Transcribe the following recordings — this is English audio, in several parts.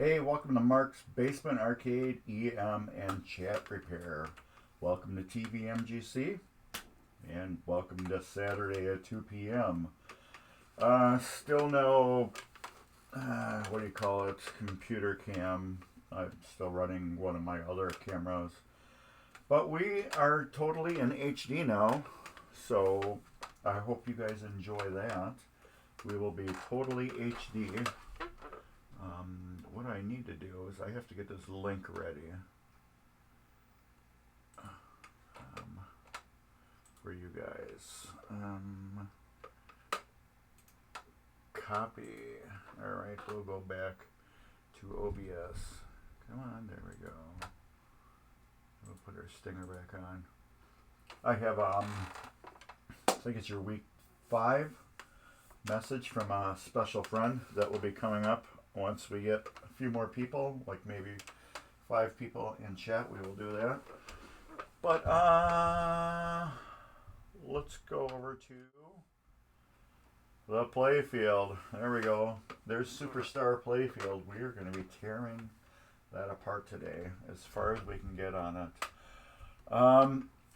Hey, welcome to Mark's Basement Arcade EM and Chat Repair. Welcome to tvMGC and welcome to Saturday at 2 p.m. Still no, what do you call it, computer cam. I'm still running one of my other cameras. But we are totally in HD now, so I hope you guys enjoy that. We will be totally HD. What I need to do is I have to get this link ready for you guys. Copy. Alright, we'll go back to OBS. Come on, there we go. We'll put our stinger back on. I have, I think it's your week 5 message from a special friend that will be coming up. Once we get a few more people, like maybe 5 people in chat, we will do that. But let's go over to the Playfield. There we go. There's Superstar Playfield. We are going to be tearing that apart today as far as we can get on it.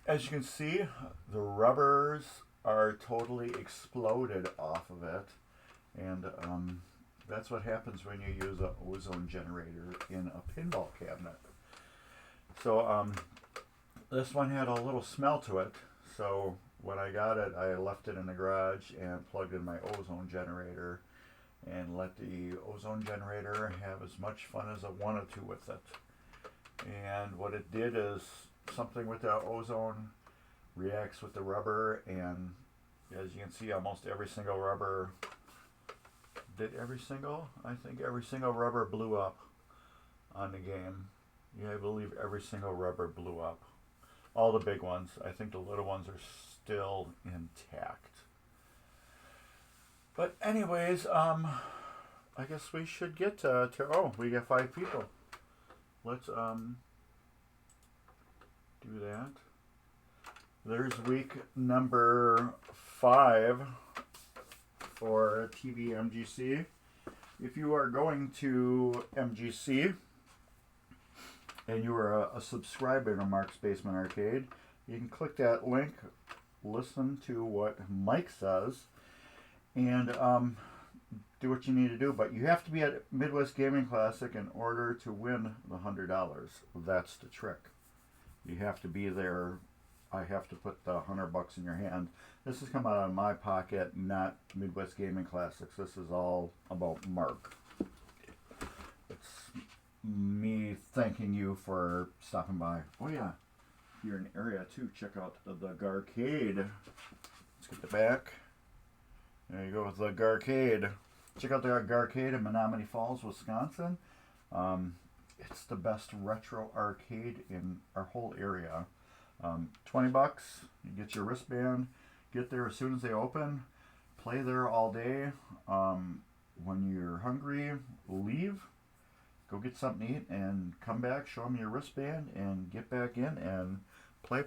As you can see, the rubbers are totally exploded off of it. And that's what happens when you use an ozone generator in a pinball cabinet. So this one had a little smell to it. So when I got it, I left it in the garage and plugged in my ozone generator and let the ozone generator have as much fun as it wanted to with it. And what it did is something with the ozone reacts with the rubber, and as you can see, almost every single rubber I think every single rubber blew up on the game. Yeah, I believe every single rubber blew up. All the big ones. I think the little ones are still intact. But anyways, I guess we should get to oh, we got 5 people. Let's do that. There's week number 5 for tvMGC. If you are going to MGC and you are a subscriber to Mark's Basement Arcade, you can click that link, listen to what Mike says, and do what you need to do. But you have to be at Midwest Gaming Classic in order to win the $100. That's the trick. You have to be there. I have to put the $100 in your hand. This has come out of my pocket, not Midwest Gaming Classics. This is all about Mark. It's me thanking you for stopping by. Oh yeah, if you're in the area too, check out the Garcade. Let's get the back. There you go with the Garcade. Check out the Garcade in Menominee Falls, Wisconsin. It's the best retro arcade in our whole area. $20, you get your wristband, get there as soon as they open, play there all day. When you're hungry, leave, go get something to eat, and come back, show them your wristband, and get back in and play.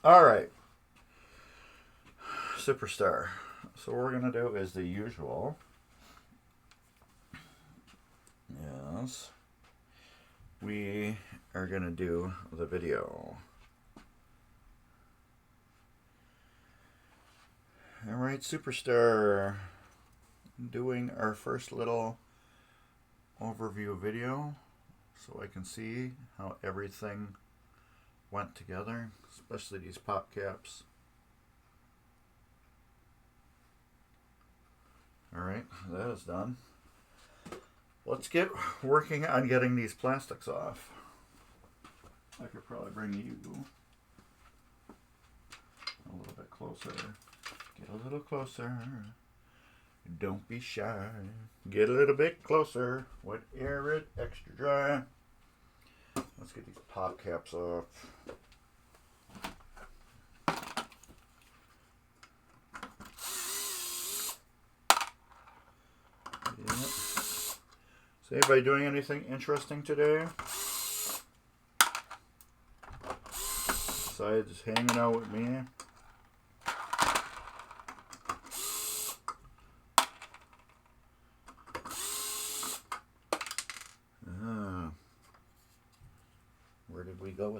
Alright, Superstar. So what we're going to do is the usual. Yes. We are going to do the video. Alright, Superstar. Doing our first little overview video so I can see how everything went together, especially these pop caps. Alright, that is done. Let's get working on getting these plastics off. I could probably bring you a little bit closer. Get a little closer. Don't be shy. Get a little bit closer. Wet air it extra dry. Let's get these pop caps off. Yeah. Is anybody doing anything interesting today? Besides hanging out with me?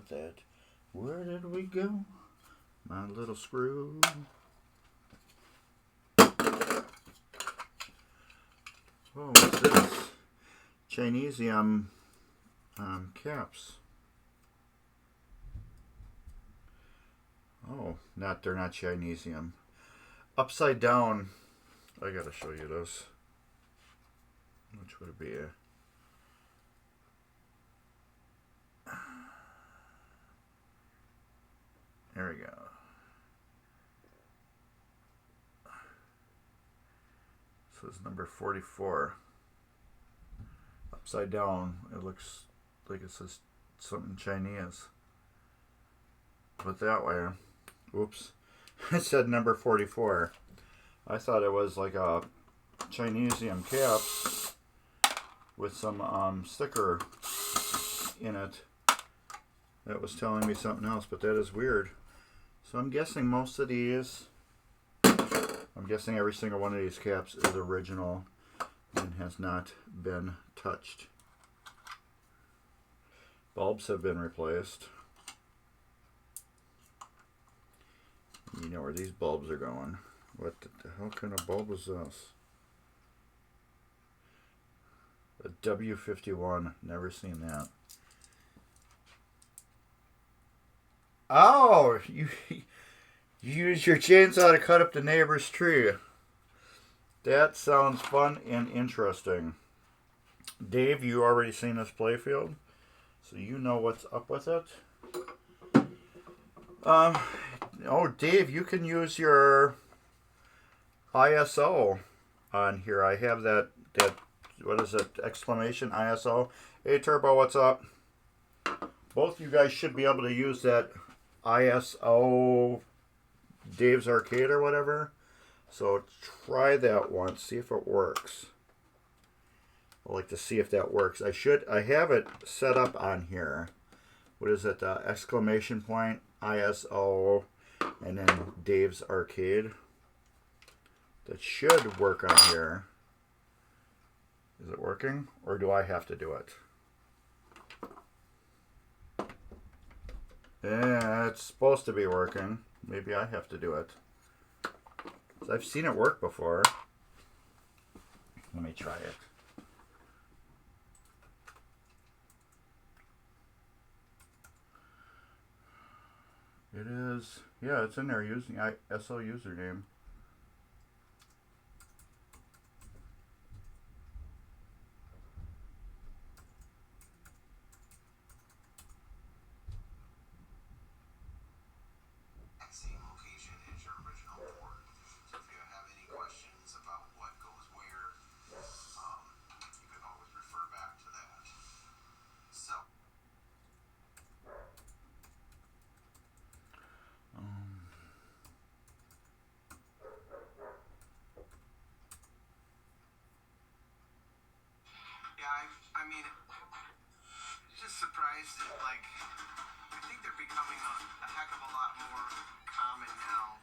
with that. Where did we go? My little screw. Oh, what's this? Chinesium caps. Oh, they're not Chinesium. Upside down. I gotta show you this. Which would it be? There we go. So it's number 44. Upside down, it looks like it says something Chinese. But that way, oops, it said number 44. I thought it was like a Chinesium caps with some sticker in it that was telling me something else, but that is weird. So I'm guessing most of these, I'm guessing every single one of these caps is original and has not been touched. Bulbs have been replaced. You know where these bulbs are going. What the hell kind of bulb is this? A W51. Never seen that. Oh, you use your chainsaw to cut up the neighbor's tree. That sounds fun and interesting. Dave, you already seen this Playfield, so you know what's up with it. Oh, Dave, you can use your ISO on here. I have that what is it? Exclamation ISO. Hey, Turbo, what's up? Both you guys should be able to use that ISO Dave's Arcade or whatever. So try that once, see if it works. I'd like to see if that works. I have it set up on here. What is it? Exclamation point, ISO, and then Dave's Arcade. That should work on here. Is it working? Or do I have to do it? Yeah, it's supposed to be working. Maybe I have to do it. I've seen it work before. Let me try it. It is, yeah, it's in there using ISO username. Same location as your original port. So if you have any questions about what goes where, you can always refer back to that. So. Yeah, I mean, just surprised that, like, I think they're becoming a heck of a lot more common now.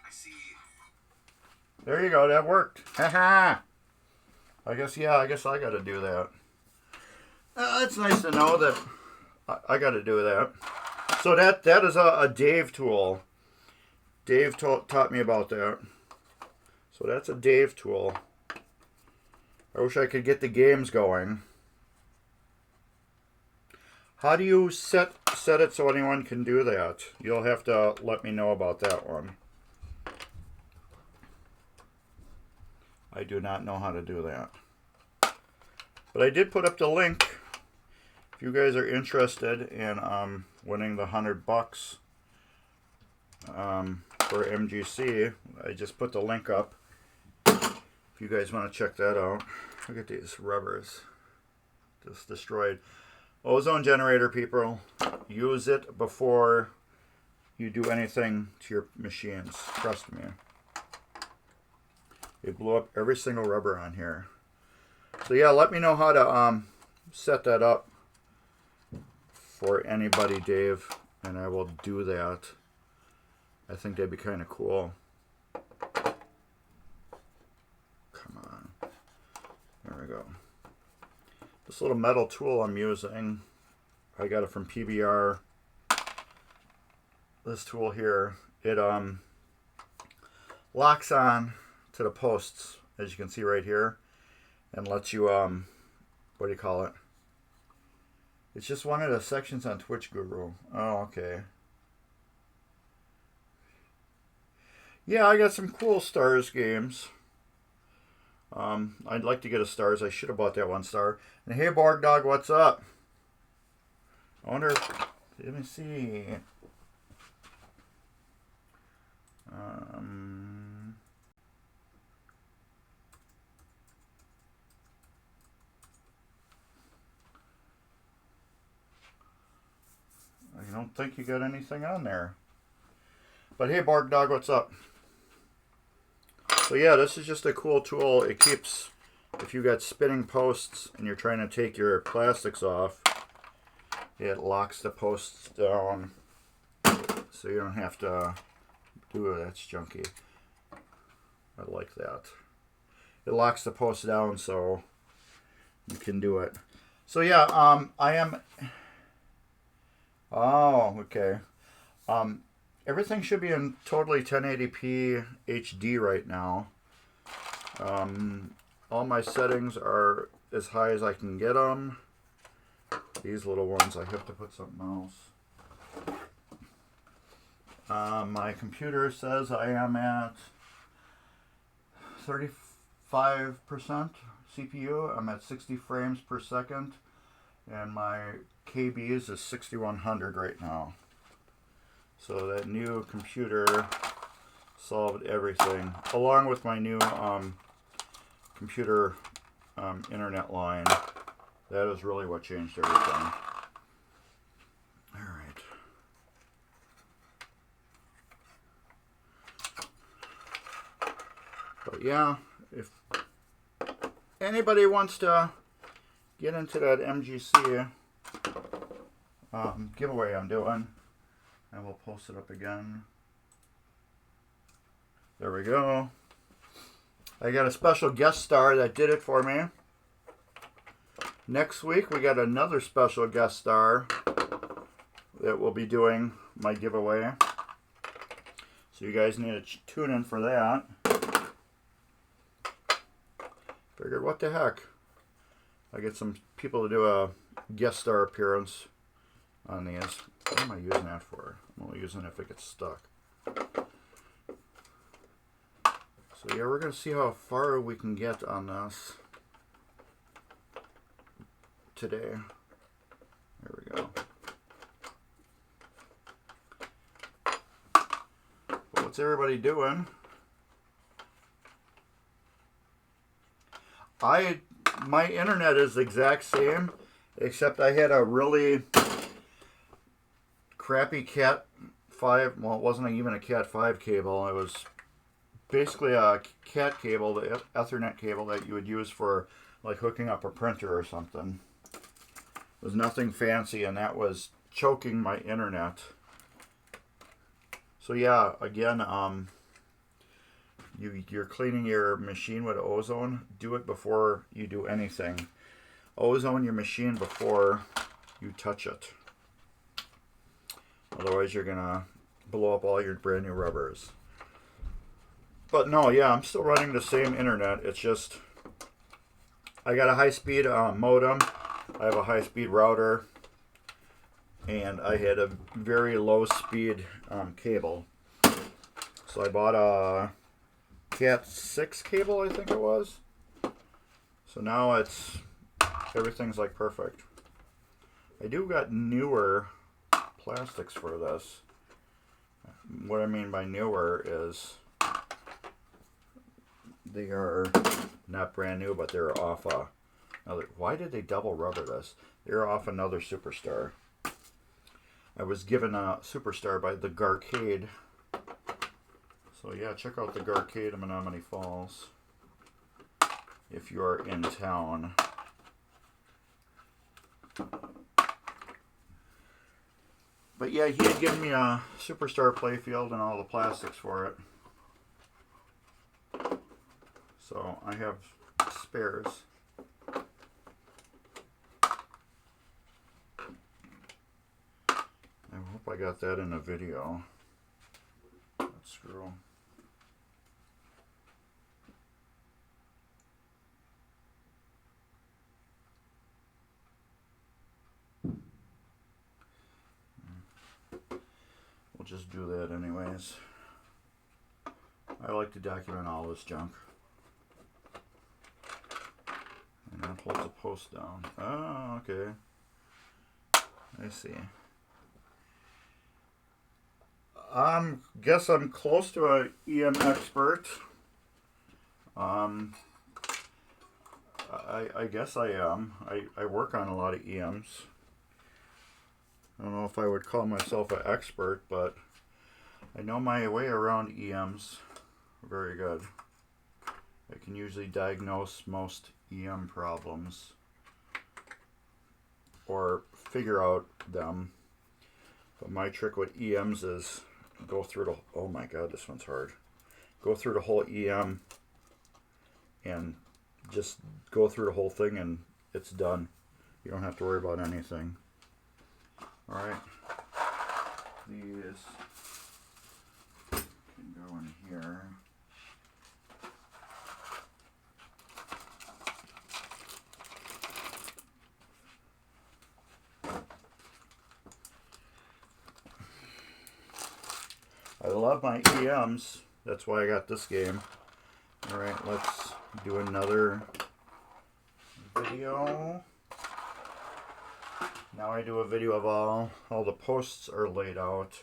I see. There you go, that worked. Haha. I guess I gotta do that. It's nice to know that I gotta do that. So that is a Dave tool. Dave taught me about that. So that's a Dave tool. I wish I could get the games going. How do you set it so anyone can do that? You'll have to let me know about that one. I do not know how to do that. But I did put up the link. If you guys are interested in winning the $100 for MGC, I just put the link up. If you guys want to check that out. Look at these rubbers. Just destroyed. Ozone generator, people. Use it before you do anything to your machines. Trust me. It blew up every single rubber on here. So yeah, let me know how to set that up for anybody, Dave, and I will do that. I think that'd be kind of cool. Come on. There we go. This little metal tool I'm using, I got it from PBR. this tool here, it locks on to the posts, as you can see right here, and lets you what do you call it? It's just one of the sections on Twitch Guru. Oh, okay. Yeah, I got some cool Stars games. I'd like to get a Stars. I should have bought that 1 star. And hey, Borg Dog, what's up? I wonder if, let me see. I don't think you got anything on there. But hey, Borg Dog, what's up? So yeah, this is just a cool tool. It keeps, if you got spinning posts and you're trying to take your plastics off, it locks the posts down so you don't have to do it. That's junky. I like that. It locks the posts down so you can do it. So yeah, I am... Oh, okay. Everything should be in totally 1080p HD right now. All my settings are as high as I can get them. These little ones, I have to put something else. My computer says I am at 35% CPU. I'm at 60 frames per second. And my KBs is 6100 right now. So that new computer solved everything, along with my new computer internet line. That is really what changed everything. All right. But yeah, if anybody wants to get into that MGC giveaway I'm doing, I will post it up again. There we go. I got a special guest star that did it for me. Next week we got another special guest star that will be doing my giveaway. So you guys need to tune in for that. Figured, what the heck? I get some people to do a guest star appearance on these. What am I using that for? I'm only using it if it gets stuck. So yeah, we're going to see how far we can get on this today. There we go. Well, what's everybody doing? My internet is the exact same, except I had a really crappy Cat 5, well, it wasn't even a Cat 5 cable. It was basically a Cat cable, the Ethernet cable that you would use for like hooking up a printer or something. It was nothing fancy, and that was choking my internet. So yeah, again, you're cleaning your machine with ozone. Do it before you do anything. Ozone your machine before you touch it. Otherwise, you're gonna blow up all your brand new rubbers. But no, yeah, I'm still running the same internet. It's just I got a high-speed modem. I have a high-speed router, and I had a very low-speed cable. So I bought a Cat 6 cable, I think it was. So now everything's like perfect. I do got newer plastics for this. What I mean by newer is they are not brand new, but they're off another. Why did they double rubber this? They're off another Superstar. I was given a Superstar by the Garcade. So yeah, check out the Garcade in Menominee Falls if you're in town. But yeah, he had given me a Superstar Playfield and all the plastics for it. So I have spares. I hope I got that in a video. That screw. We'll just do that anyways. I like to document all this junk. And that holds the post down. Oh, okay. I see. Guess I'm close to an EM expert. I guess I am. I work on a lot of EMs. I don't know if I would call myself an expert, but I know my way around EMs very good. I can usually diagnose most EM problems or figure out them. But my trick with EMs is go through the, oh my god, this one's hard. Go through the whole EM and just go through the whole thing and it's done. You don't have to worry about anything. Alright. These can go in here. I love my EMs. That's why I got this game. Alright, let's do another video. Now I do a video of all the posts are laid out.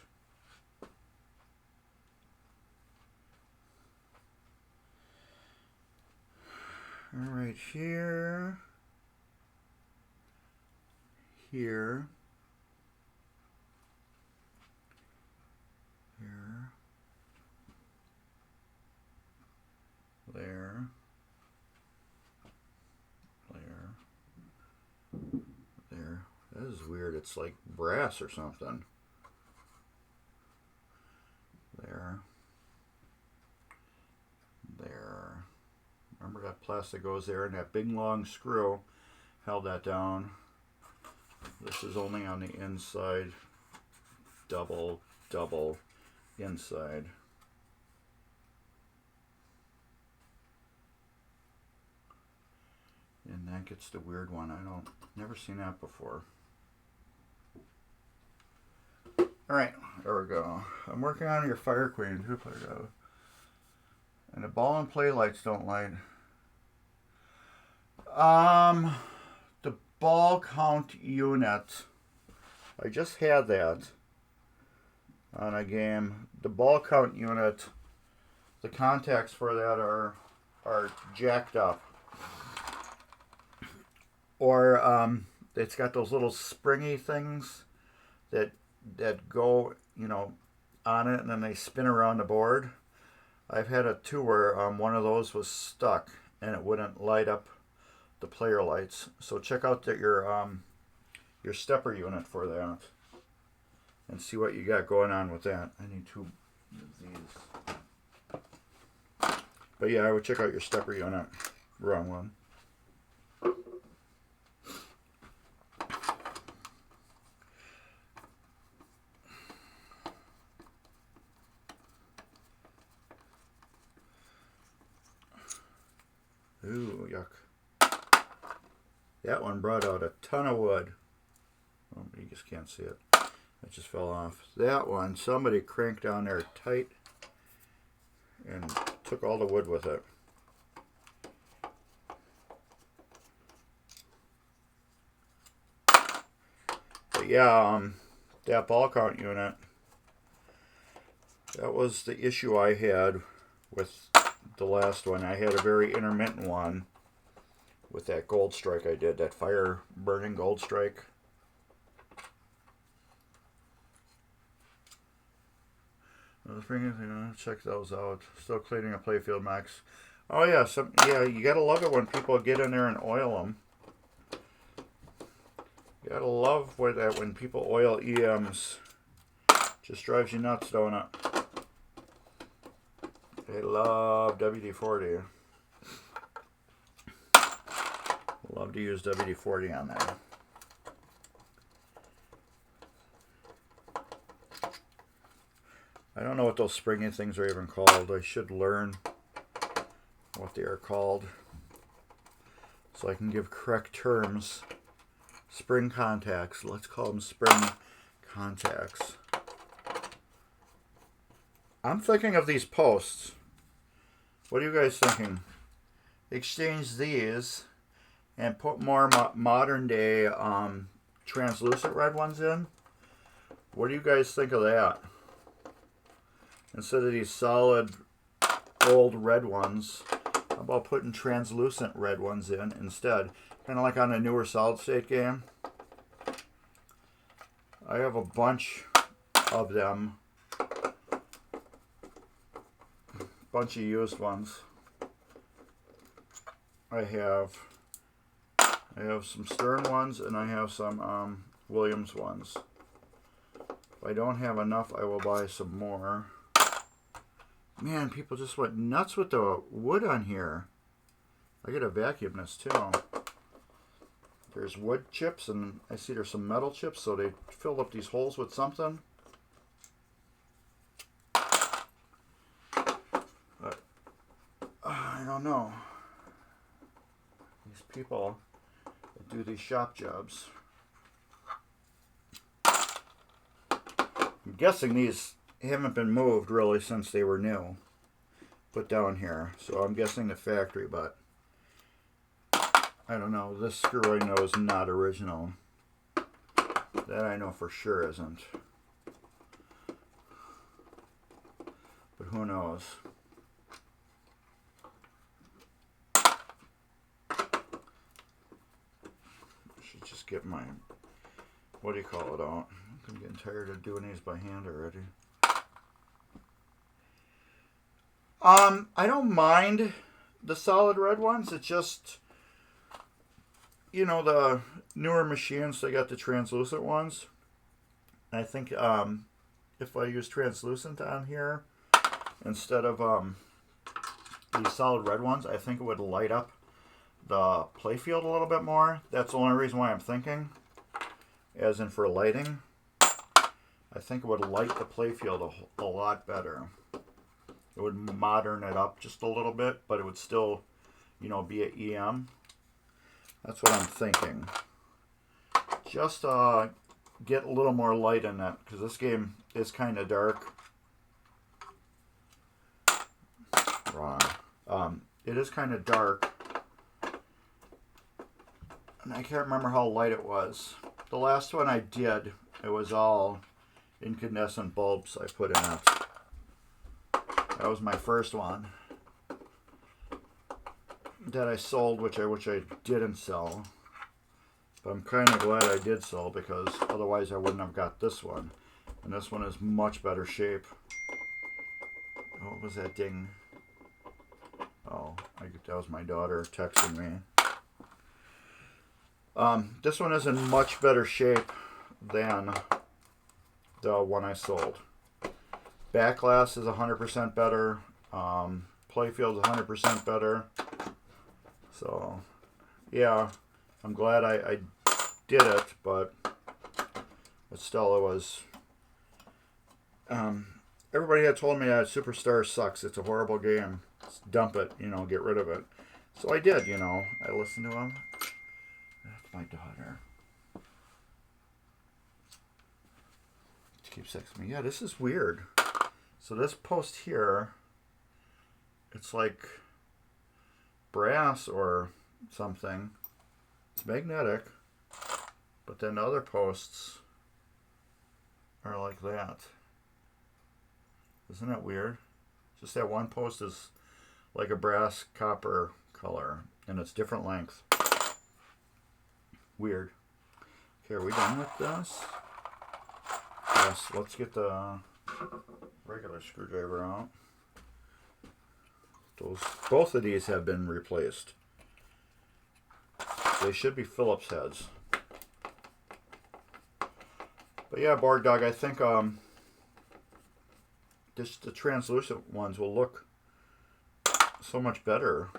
Alright, here. Here. Here. There. There. That is weird. It's like brass or something. There. There. Remember that plastic goes there and that big long screw held that down. This is only on the inside. Double inside. And that gets the weird one. Never seen that before. Alright, there we go. I'm working on your Fire Queen. And the ball and play lights don't light. The ball count unit. I just had that on a game. The ball count unit, the contacts for that are jacked up. Or it's got those little springy things that go, on it and then they spin around the board. I've had it too where one of those was stuck and it wouldn't light up the player lights. So check out your stepper unit for that and see what you got going on with that. I need two of these. But yeah, I would check out your stepper unit. Wrong one. Ooh, yuck. That one brought out a ton of wood. Oh, you just can't see it. It just fell off. That one, somebody cranked down there tight and took all the wood with it. But yeah, that ball count unit, that was the issue I had with the last one. I had a very intermittent one with that gold strike I did, that fire burning gold strike. Check those out. Still cleaning a Playfield Max. Oh yeah, you gotta love it when people get in there and oil them. You gotta love when people oil EMs. Just drives you nuts, don't it? They love WD-40. Love to use WD-40 on there. I don't know what those springy things are even called. I should learn what they are called so I can give correct terms. Spring contacts. Let's call them spring contacts. I'm thinking of these posts. What are you guys thinking? Exchange these and put more modern day translucent red ones in. What do you guys think of that? Instead of these solid old red ones, how about putting translucent red ones in instead? Kind of like on a newer solid state game. I have a bunch of them. Bunch of used ones. I have some Stern ones and I have some Williams ones. If I don't have enough, I will buy some more. Man, people just went nuts with the wood on here. I gotta vacuum this too. There's wood chips and I see there's some metal chips, so they filled up these holes with something. But I don't know. These people that do these shop jobs. I'm guessing these haven't been moved really since they were new. Put down here. So I'm guessing the factory, but I don't know. This screw I know is not original. That I know for sure isn't. But who knows? Should just get my, what do you call it out? I'm getting tired of doing these by hand already. I don't mind the solid red ones. It's just, you know, the newer machines, they got the translucent ones. I think if I use translucent on here instead of these solid red ones, I think it would light up the Playfield a little bit more. That's the only reason why I'm thinking, as in for lighting. I think it would light the Playfield a lot better. It would modern it up just a little bit, but it would still, you know, be an EM. That's what I'm thinking. Just get a little more light in that, because this game is kind of dark. Wrong. It is kind of dark. And I can't remember how light it was. The last one I did, it was all incandescent bulbs I put in it. That was my first one that I sold, which I didn't sell. But I'm kind of glad I did sell, because otherwise I wouldn't have got this one. And this one is much better shape. What was that ding? Oh, that was my daughter texting me. This one is in much better shape than the one I sold. Back glass is 100% better. Playfield is 100% better. So, yeah, I'm glad I did it, but still it was... everybody had told me that Superstar sucks. It's a horrible game. Just dump it, you know, get rid of it. So I did, you know. I listened to them. That's my daughter. She keeps texting me. Yeah, this is weird. So this post here, it's like brass or something. It's magnetic. But then the other posts are like that. Isn't that weird? Just that one post is like a brass copper color, and it's different length. Weird. Okay, are we done with this? Yes, let's get the regular screwdriver out. Both of these have been replaced. They should be Phillips heads. But yeah, Borg Dog, I think the translucent ones will look so much better,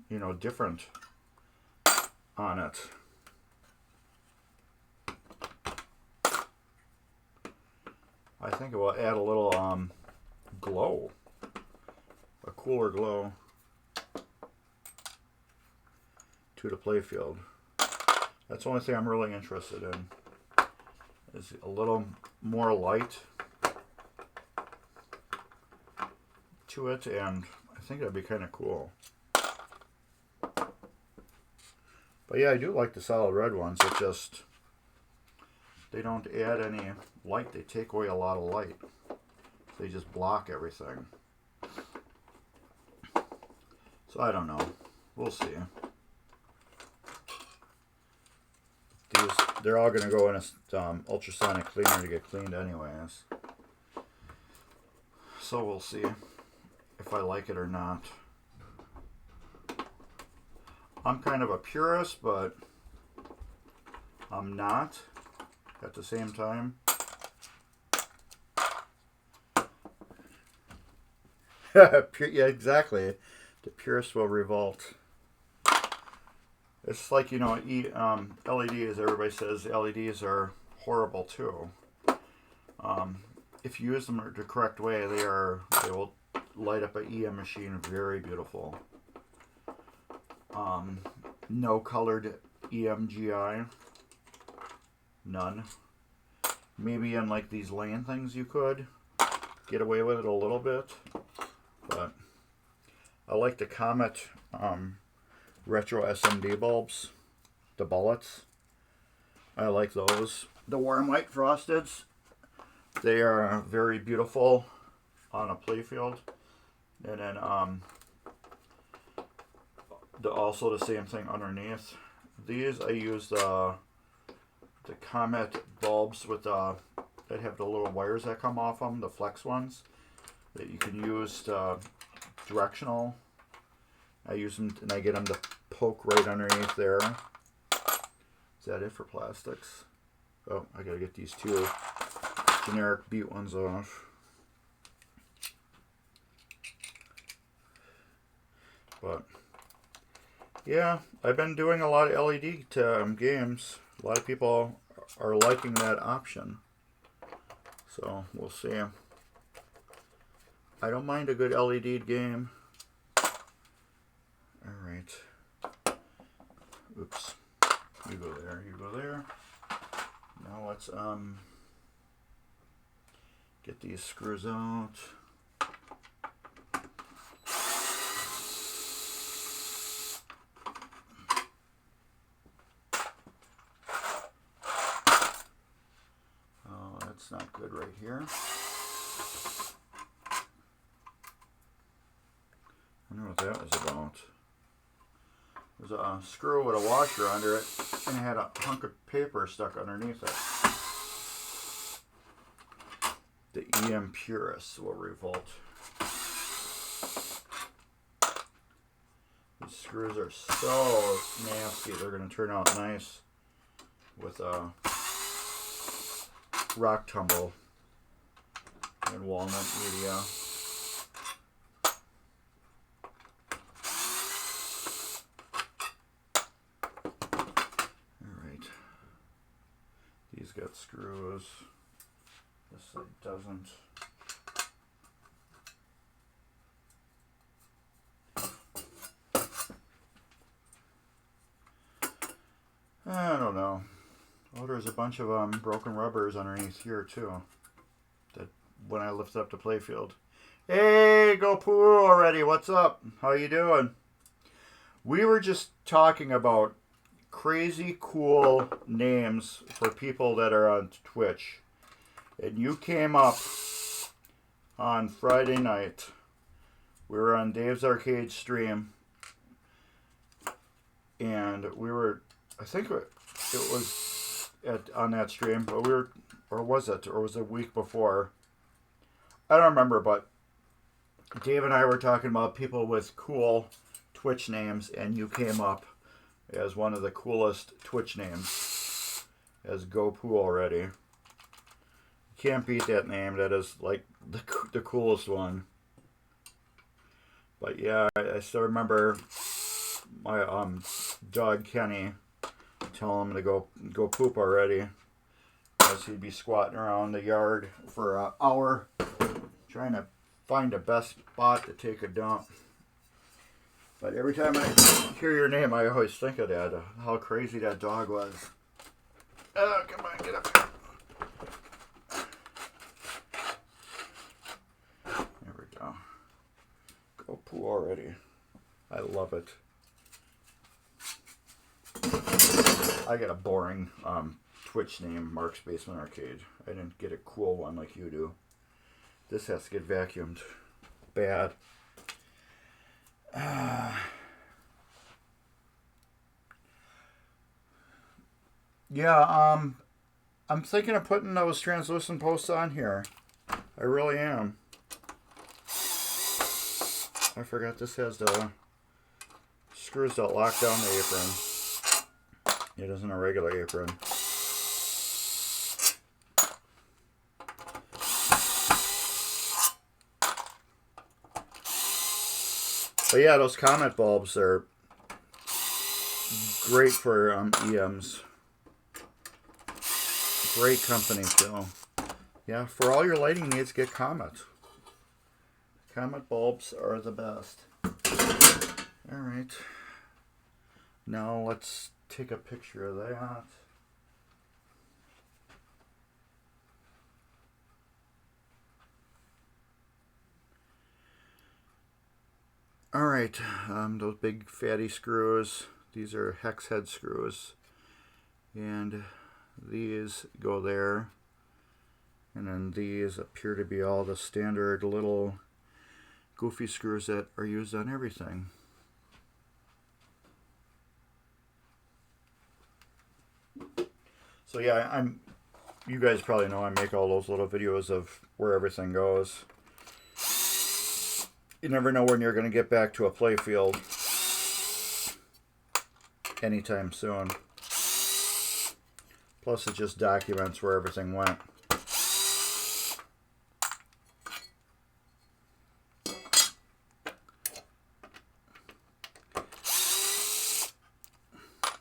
you know, different on it. I think it will add a little glow. A cooler glow to the Playfield. That's the only thing I'm really interested in. Is a little more light to it, and I think that'd be kind of cool. But yeah, I do like the solid red ones. It just, they don't add any light. They take away a lot of light. They just block everything. So I don't know. We'll see. These, they're all going to go in a ultrasonic cleaner to get cleaned anyways. So we'll see if I like it or not. I'm kind of a purist, but I'm not at the same time. Yeah, exactly. The purist will revolt. It's like, you know, LEDs, everybody says LEDs are horrible too. If you use them the correct way, they will light up an EM machine very beautiful. No colored EMGI. None. Maybe in like these LAN things you could get away with it a little bit. But I like the Comet retro SMD bulbs. The bullets. I like those. The warm white frosteds. They are very beautiful on a Playfield. And then also the same thing underneath. These I use the Comet bulbs with that have the little wires that come off them, the flex ones that you can use to directional. I use them and I get them to poke right underneath there. Is that it for plastics? Oh, I gotta get these two generic Butte ones off. But yeah, I've been doing a lot of LED games. A lot of people are liking that option. So we'll see. I don't mind a good LED game. Alright. Oops. You go there, you go there. Now let's get these screws out. Oh, that's not good right here. I wonder what that was about. There's a screw with a washer under it, and it had a hunk of paper stuck underneath it. The EM purists will revolt. These screws are so nasty. They're going to turn out nice with a rock tumble and walnut media. These got screws. This side doesn't. I don't know. Oh, there's a bunch of broken rubbers underneath here too. That when I lift up the Playfield. Hey, go poo already. What's up? How you doing? We were just talking about crazy cool names for people that are on Twitch, and you came up on Friday night. We were on Dave's Arcade stream, and we were, I think it was on that stream, but we were, or was it a week before? I don't remember, but Dave and I were talking about people with cool Twitch names, and you came up as one of the coolest Twitch names, as GoPoo already. Can't beat that name. That is like the coolest one. But yeah, I still remember my dog Kenny telling him to go poop already, as he'd be squatting around the yard for an hour trying to find the best spot to take a dump. But every time I hear your name, I always think of that, how crazy that dog was. Oh, come on, get up here. There we go. Go poo already. I love it. I got a boring Twitch name, Mark's Basement Arcade. I didn't get a cool one like you do. This has to get vacuumed. Bad. Yeah, I'm thinking of putting those translucent posts on here. I really am. I forgot this has the screws that lock down the apron. It isn't a regular apron. But yeah, those comet bulbs are great for EMs. Great company too. Yeah, for all your lighting needs, get Comet. Comet bulbs are the best. Alright. Now let's take a picture of that. Alright, those big fatty screws, these are hex head screws. And these go there. And then these appear to be all the standard little goofy screws that are used on everything. So yeah, you guys probably know I make all those little videos of where everything goes. You never know when you're going to get back to a Playfield anytime soon. Plus it just documents where everything went.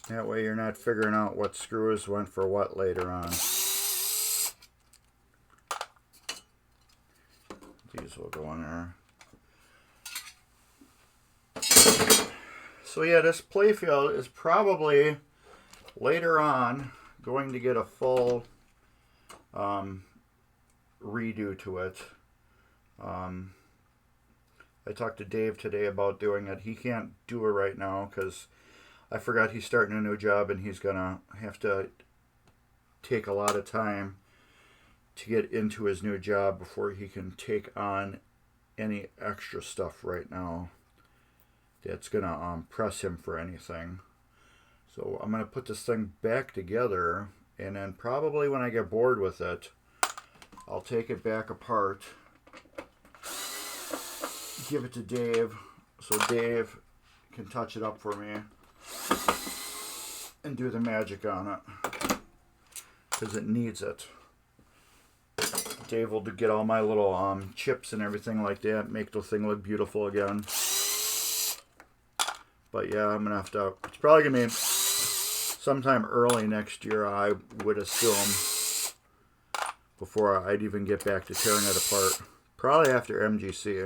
That way you're not figuring out what screws went for what later on. These will go in there. So yeah, this Playfield is probably later on going to get a full redo to it. I talked to Dave today about doing it. He can't do it right now because I forgot he's starting a new job and he's gonna have to take a lot of time to get into his new job before he can take on any extra stuff right now that's gonna press him for anything. So I'm gonna put this thing back together, and then probably when I get bored with it, I'll take it back apart, give it to Dave so Dave can touch it up for me and do the magic on it, because it needs it. Dave will get all my little chips and everything like that, make the thing look beautiful again. But yeah, I'm gonna have to, it's probably gonna be sometime early next year, I would assume, before I'd even get back to tearing it apart. Probably after MGC.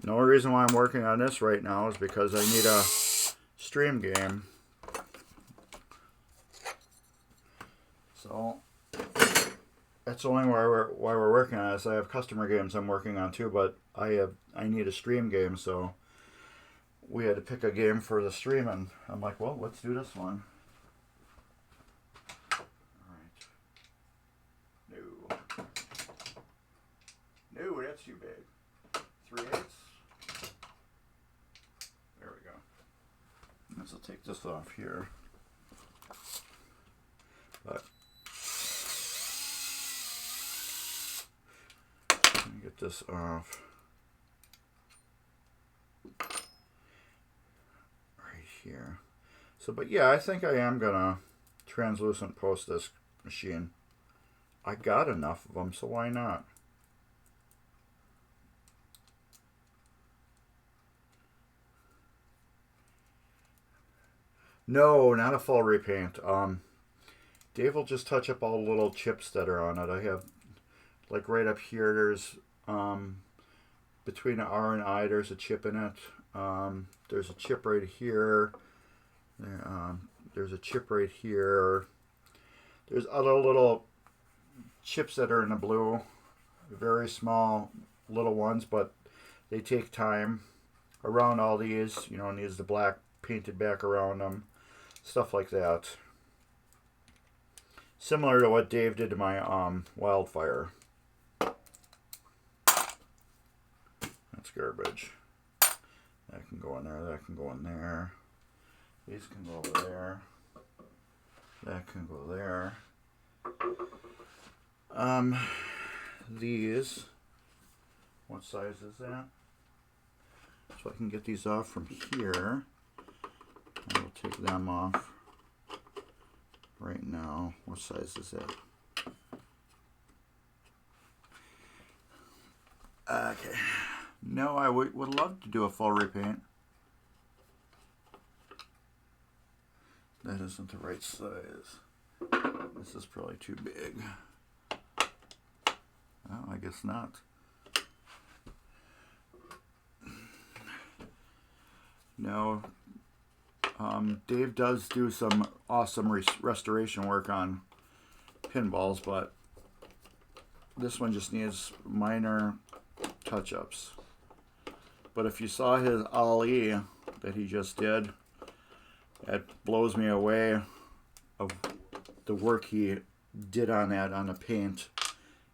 The only reason why I'm working on this right now is because I need a stream game. So that's the only why we're working on this. I have customer games I'm working on too, but I need a stream game, so we had to pick a game for the stream, and I'm like, well, let's do this one. Alright. No, that's too big. 3/8. There we go. Let's take this off here. But let me get this off. Here. So, but yeah, I think I am gonna translucent post this machine. I got enough of them, so why not? No, not a full repaint. Dave will just touch up all the little chips that are on it. I have, like right up here, there's Between the R and I, there's a chip in it. There's a chip right here. There's a chip right here. There's other little chips that are in the blue. Very small little ones, but they take time. Around all these, you know, needs the black painted back around them. Stuff like that. Similar to what Dave did to my wildfire. That's garbage. That can go in there. That can go in there. These can go over there. That can go there. These. What size is that? So I can get these off from here. I will take them off right now. What size is that? Okay. No, I would love to do a full repaint. That isn't the right size. This is probably too big. Oh, I guess not. No. Dave does do some awesome restoration work on pinballs, but this one just needs minor touch-ups. But if you saw his Ali that he just did, it blows me away of the work he did on that, on the paint,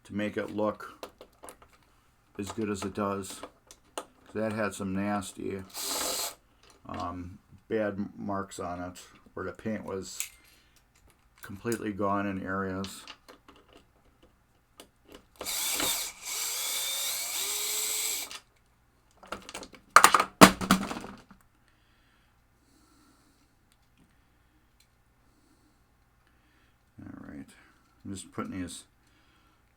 to make it look as good as it does. That had some nasty bad marks on it, where the paint was completely gone in areas. Alright, I'm just putting these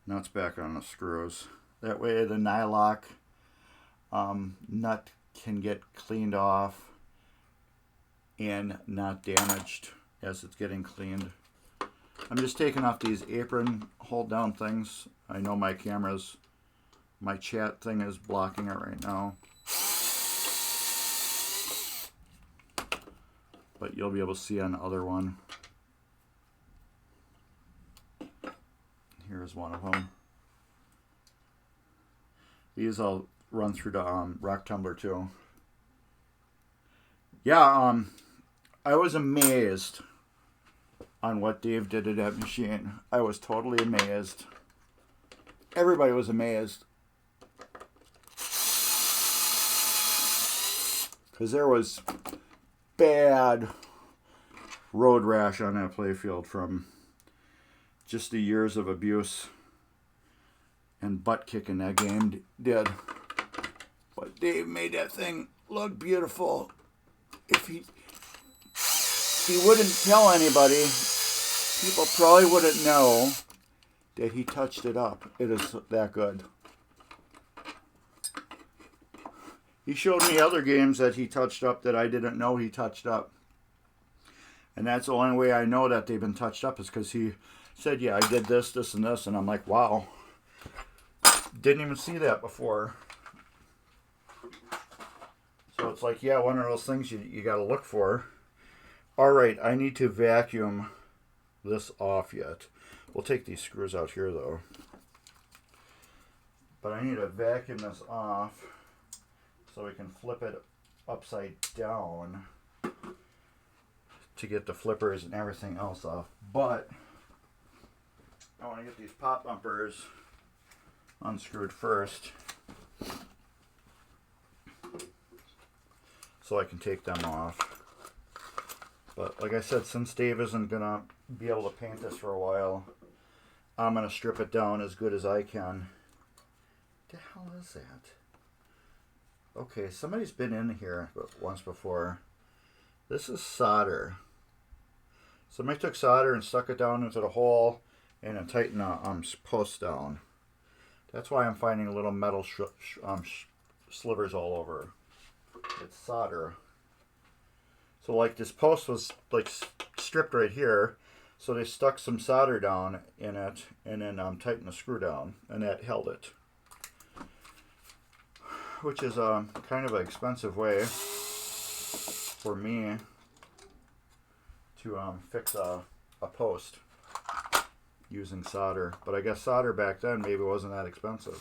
nuts back on the screws. That way the nylock nut can get cleaned off and not damaged as it's getting cleaned. I'm just taking off these apron hold down things. I know my chat thing is blocking it right now. But you'll be able to see on the other one. Here's one of them. These I'll run through the rock tumbler too. Yeah, I was amazed on what Dave did to that machine. I was totally amazed. Everybody was amazed. Because there was bad road rash on that playfield from just the years of abuse and butt kicking that game did. But Dave made that thing look beautiful. If he wouldn't tell anybody, people probably wouldn't know that he touched it up. It is that good. He showed me other games that he touched up that I didn't know he touched up. And that's the only way I know that they've been touched up is because he said, yeah, I did this, this, and this. And I'm like, wow. Didn't even see that before. So it's like, yeah, one of those things you got to look for. All right, I need to vacuum this off yet. We'll take these screws out here, though. But I need to vacuum this off so we can flip it upside down to get the flippers and everything else off. But I want to get these pop bumpers unscrewed first so I can take them off. But like I said, since Dave isn't going to be able to paint this for a while, I'm going to strip it down as good as I can. What the hell is that? Okay, somebody's been in here once before. This is solder. Somebody took solder and stuck it down into the hole and then tightened the post down. That's why I'm finding little metal slivers all over. It's solder. So like this post was like stripped right here, so they stuck some solder down in it and then tightened the screw down, and that held it. which is kind of an expensive way for me to fix a post using solder. But I guess solder back then maybe wasn't that expensive.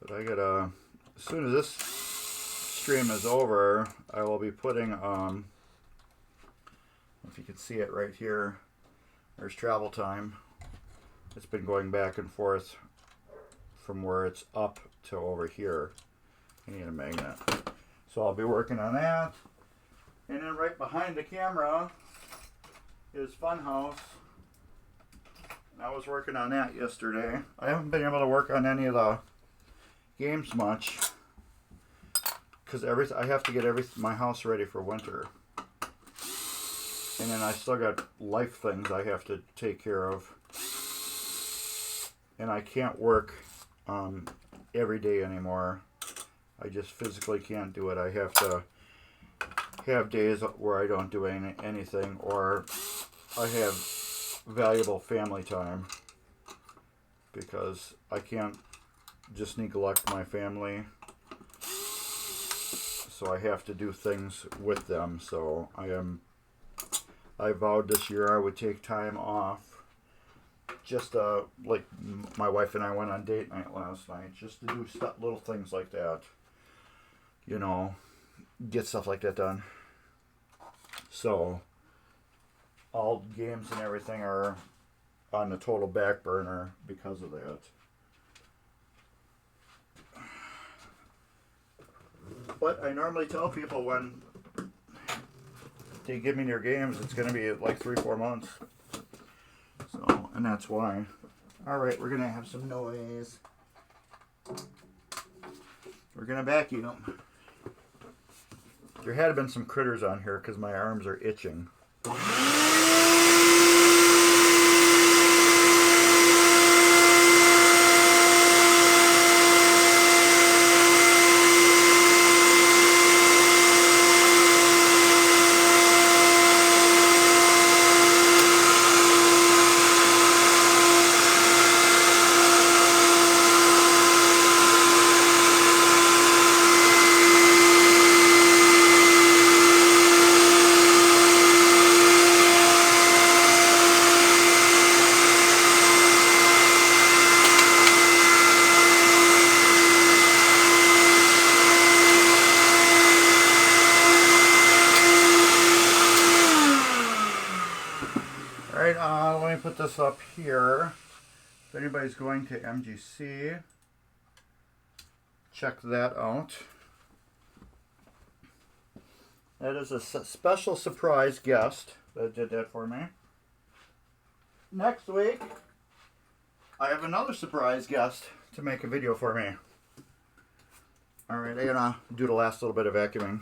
But I gotta, as soon as this stream is over, I will be putting, if you can see it right here, there's travel time. It's been going back and forth from where it's up to over here. I need a magnet. So I'll be working on that. And then right behind the camera is Funhouse. And I was working on that yesterday. I haven't been able to work on any of the games much because I have to get my house ready for winter. And then I still got life things I have to take care of. And I can't work every day anymore. I just physically can't do it. I have to have days where I don't do anything, or I have valuable family time, because I can't just neglect my family. So I have to do things with them. So I vowed this year I would take time off. Just like my wife and I went on date night last night, just to do little things like that. You know, get stuff like that done. So all games and everything are on the total back burner because of that. But I normally tell people when they give me their games, it's going to be like 3-4 months. So, and that's why. Alright, we're going to have some noise. We're going to vacuum. There had been some critters on here because my arms are itching. Let me put this up here. If anybody's going to MGC, check that out. That is a special surprise guest that did that for me. Next week, I have another surprise guest to make a video for me. Alright, I'm gonna do the last little bit of vacuuming.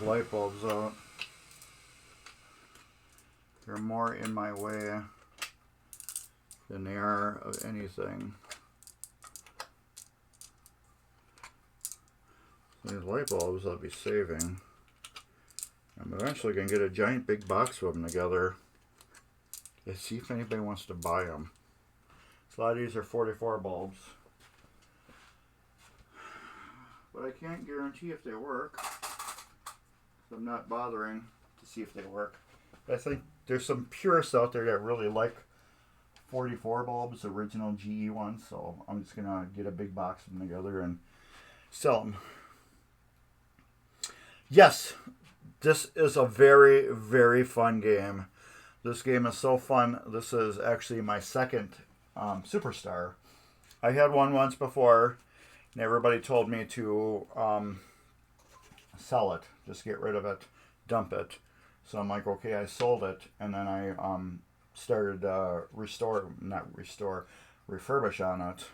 Light bulbs out. They're more in my way than they are of anything. These light bulbs I'll be saving. I'm eventually going to get a giant big box of them together and see if anybody wants to buy them. So a lot of these are 44 bulbs. But I can't guarantee if they work. I'm not bothering to see if they work. But I think there's some purists out there that really like 44 bulbs, original GE ones, so I'm just going to get a big box of them together and sell them. Yes, this is a very, very fun game. This game is so fun. This is actually my second Superstar. I had one once before, and everybody told me to sell it, just get rid of it, dump it. So I'm like, okay, I sold it, and then I started refurbish on it.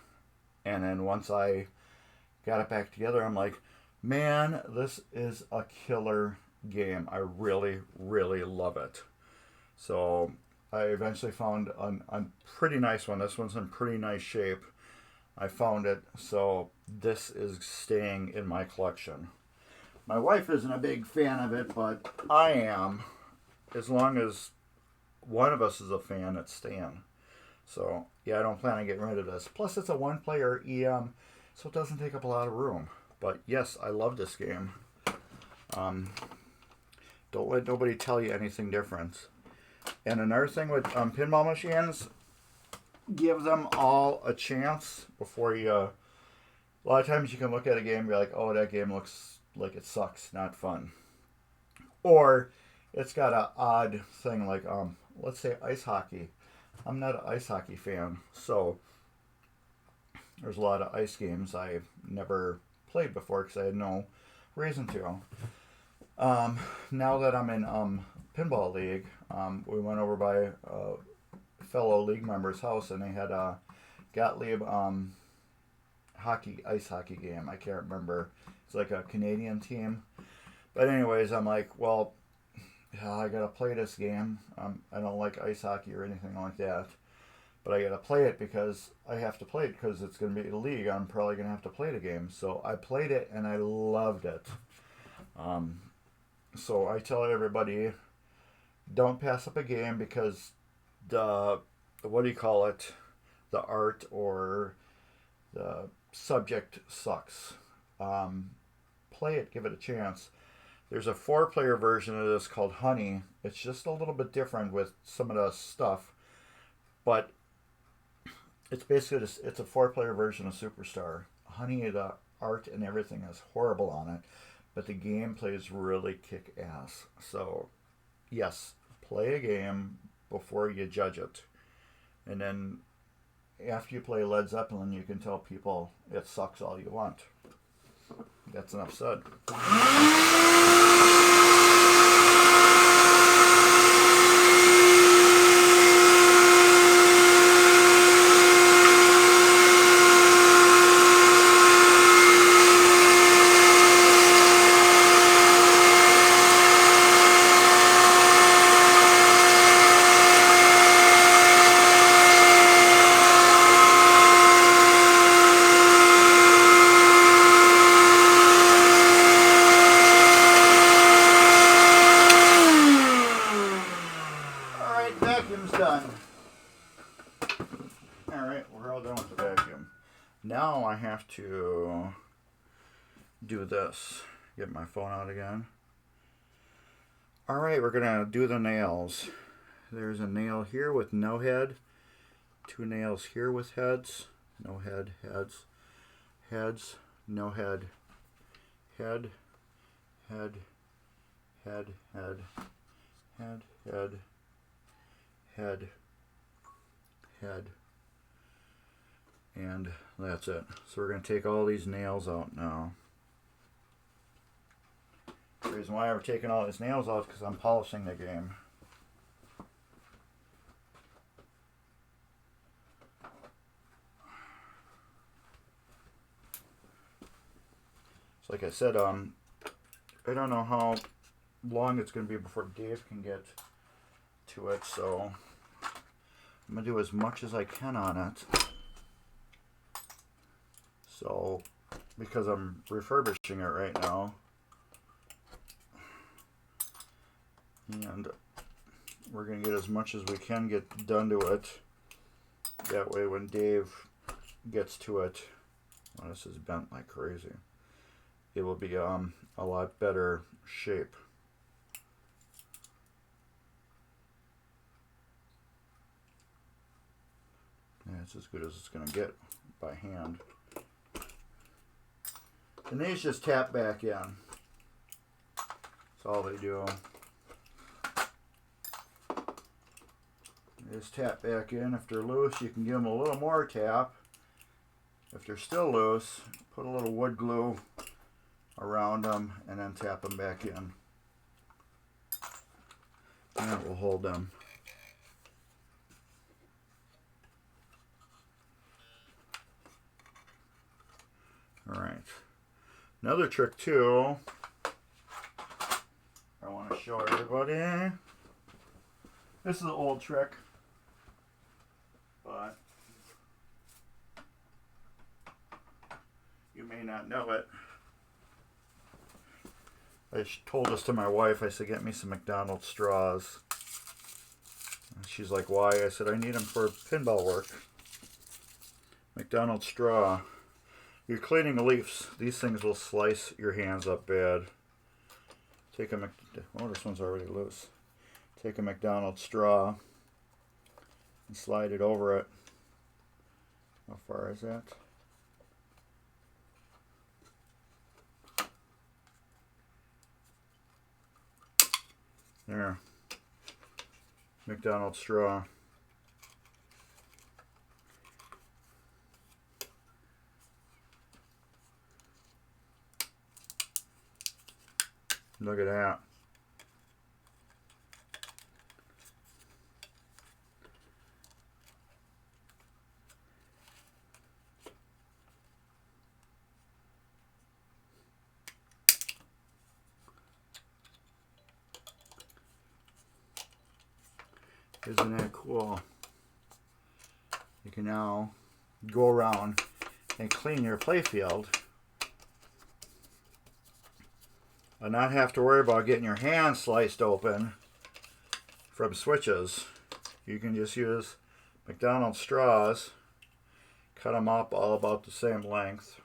And then once I got it back together, I'm like, man, this is a killer game. I really, really love it. So I eventually found a pretty nice one. This one's in pretty nice shape. I found it, so this is staying in my collection. My wife isn't a big fan of it, but I am. As long as one of us is a fan, it's staying. So, yeah, I don't plan on getting rid of this. Plus, it's a one-player EM, so it doesn't take up a lot of room. But, yes, I love this game. Don't let nobody tell you anything different. And another thing with pinball machines, give them all a chance before you... a lot of times you can look at a game and be like, oh, that game looks like it sucks, not fun. Or it's got an odd thing like, let's say ice hockey. I'm not an ice hockey fan, so there's a lot of ice games I've never played before because I had no reason to. Now that I'm in Pinball League, we went over by a fellow league member's house and they had a Gottlieb ice hockey game. I can't remember. It's like a Canadian team. But anyways, I'm like, well, yeah, I gotta play this game. I don't like ice hockey or anything like that. But I gotta play it because I have to play it because it's gonna be a league. I'm probably gonna have to play the game. So I played it and I loved it. So I tell everybody, don't pass up a game because the the art or the subject sucks. Play it, give it a chance. There's a 4-player version of this called Honey. It's just a little bit different with some of the stuff, but it's basically it's a 4-player version of Superstar. Honey, the art and everything is horrible on it, but the game plays really kick ass. So, yes, play a game before you judge it, and then after you play Led Zeppelin, you can tell people it sucks all you want. That's enough said. Done. Alright, we're all done with the vacuum. Now I have to do this. Get my phone out again. Alright, we're going to do the nails. There's a nail here with no head. 2 nails here with heads. No head, heads. Heads, no head. Head, head, head, head, head, head. Head, head, and that's it. So we're going to take all these nails out now. The reason why we're taking all these nails out is because I'm polishing the game. So like I said, I don't know how long it's going to be before Dave can get to it, so I'm going to do as much as I can on it. So, because I'm refurbishing it right now, and we're going to get as much as we can get done to it. That way when Dave gets to it, well, this is bent like crazy, it will be a lot better shape. Yeah, it's as good as it's going to get by hand. And these just tap back in. That's all they do. Just tap back in. If they're loose, you can give them a little more tap. If they're still loose, put a little wood glue around them and then tap them back in. And it will hold them. Alright. Another trick too, I want to show everybody. This is an old trick, but you may not know it. I told this to my wife. I said, get me some McDonald's straws. And she's like, why? I said, I need them for pinball work. McDonald's straw. You're cleaning leaves. These things will slice your hands up bad. Take a oh, this one's already loose. Take a McDonald's straw and slide it over it. How far is that? There. McDonald's straw. Look at that. Isn't that cool? You can now go around and clean your playfield and not have to worry about getting your hand sliced open from switches. You can just use McDonald's straws, cut them up all about the same length,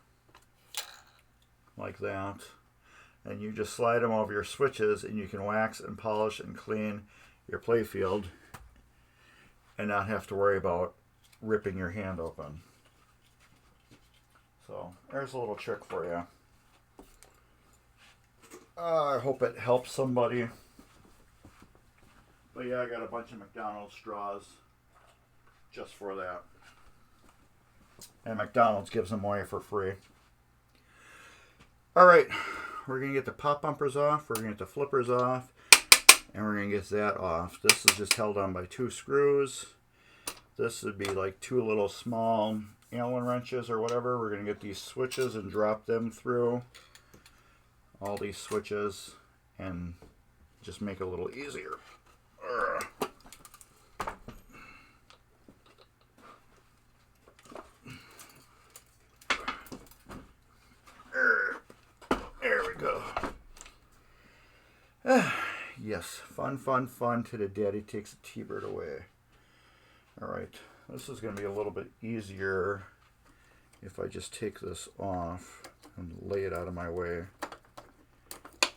like that, and you just slide them over your switches and you can wax and polish and clean your playfield and not have to worry about ripping your hand open. So there's a little trick for you. I hope it helps somebody. But yeah, I got a bunch of McDonald's straws just for that. And McDonald's gives them away for free. Alright, we're going to get the pop bumpers off, we're going to get the flippers off, and we're going to get that off. This is just held on by 2 screws. This would be like 2 little small Allen wrenches or whatever. We're going to get these switches and drop them through all these switches and just make it a little easier. There we go. Yes, fun to the daddy takes a T-bird away. Alright, this is going to be a little bit easier if I just take this off and lay it out of my way.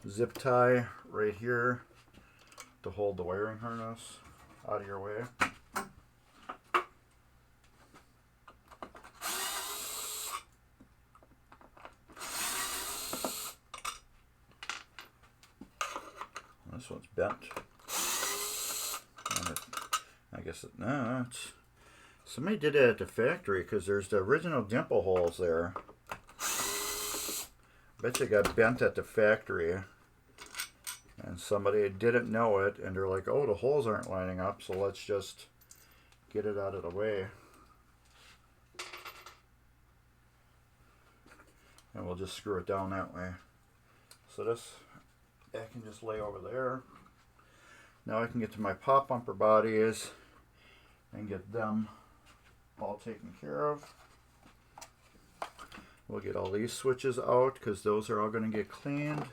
Zip tie right here to hold the wiring harness out of your way. This one's bent. And I guess no, it's somebody did it at the factory because there's the original dimple holes there. Bet you got bent at the factory and somebody didn't know it and they're like, oh, the holes aren't lining up, so let's just get it out of the way. And we'll just screw it down that way. So this, I can just lay over there. Now I can get to my pop bumper bodies and get them all taken care of. We'll get all these switches out because those are all going to get cleaned.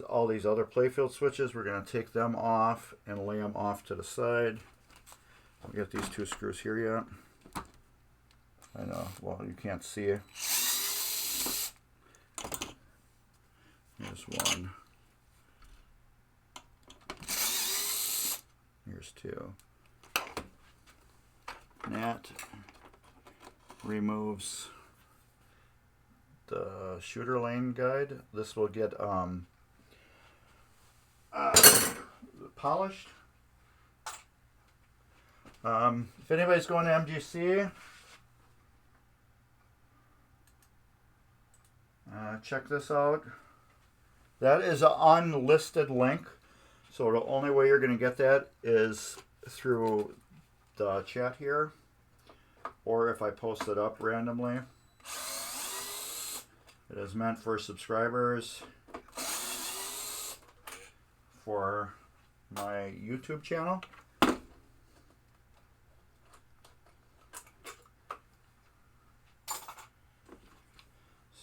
All these other Playfield switches, we're going to take them off and lay them off to the side. I'll get these 2 screws here yet. I know, well, you can't see it. Here's one. Here's 2. And that removes the shooter lane guide. This will get polished. If anybody's going to MGC, check this out. That is an unlisted link, so the only way you're going to get that is through the chat here, or if I post it up randomly. It is meant for subscribers for my YouTube channel.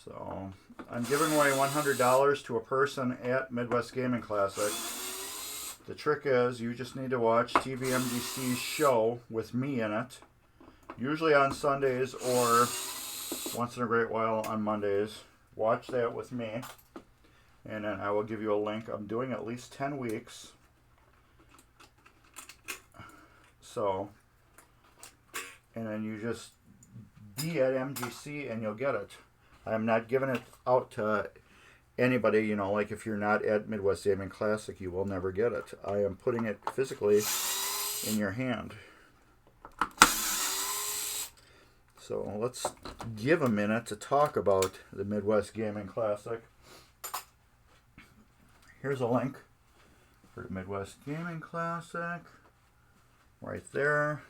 So I'm giving away $100 to a person at Midwest Gaming Classic. The trick is you just need to watch tvMGC's show with me in it, usually on Sundays or once in a great while on Mondays. Watch that with me, and then I will give you a link. I'm doing at least 10 weeks. So, and then you just be at MGC and you'll get it. I'm not giving it out to anybody, you know, like if you're not at Midwest Gaming Classic, you will never get it. I am putting it physically in your hand. So let's give a minute to talk about the Midwest Gaming Classic. Here's a link for the Midwest Gaming Classic. Right there.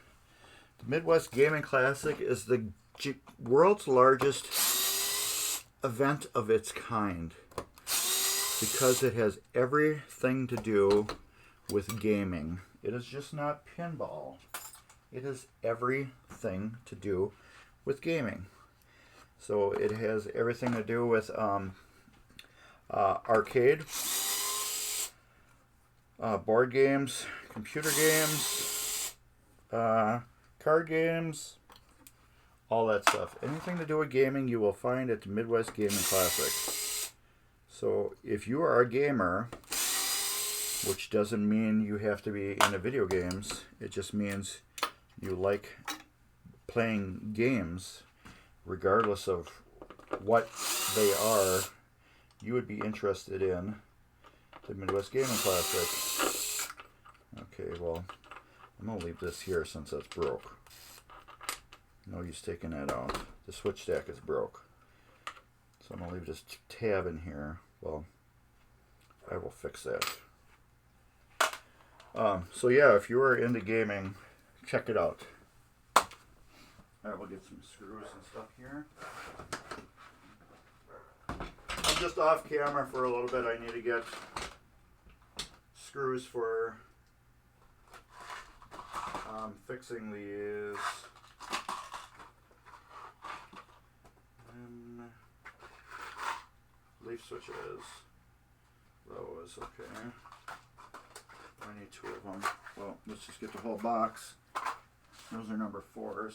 The Midwest Gaming Classic is the world's largest event of its kind because it has everything to do with gaming. It is just not pinball. It is everything to do with gaming. So it has everything to do with arcade, board games, computer games, card games, all that stuff. Anything to do with gaming you will find at the Midwest Gaming Classic. So if you are a gamer, which doesn't mean you have to be into video games, it just means you like playing games, regardless of what they are, you would be interested in the Midwest Gaming Classic. Okay, well, I'm going to leave this here since that's broke. No use taking that out. The switch stack is broke. So I'm going to leave this tab in here. Well, I will fix that. So yeah, if you are into gaming, check it out. Alright, we'll get some screws and stuff here. I'm just off camera for a little bit. I need to get screws for fixing these leaf switches. Those, okay. I need 2 of them. Well, let's just get the whole box. Those are number 4s.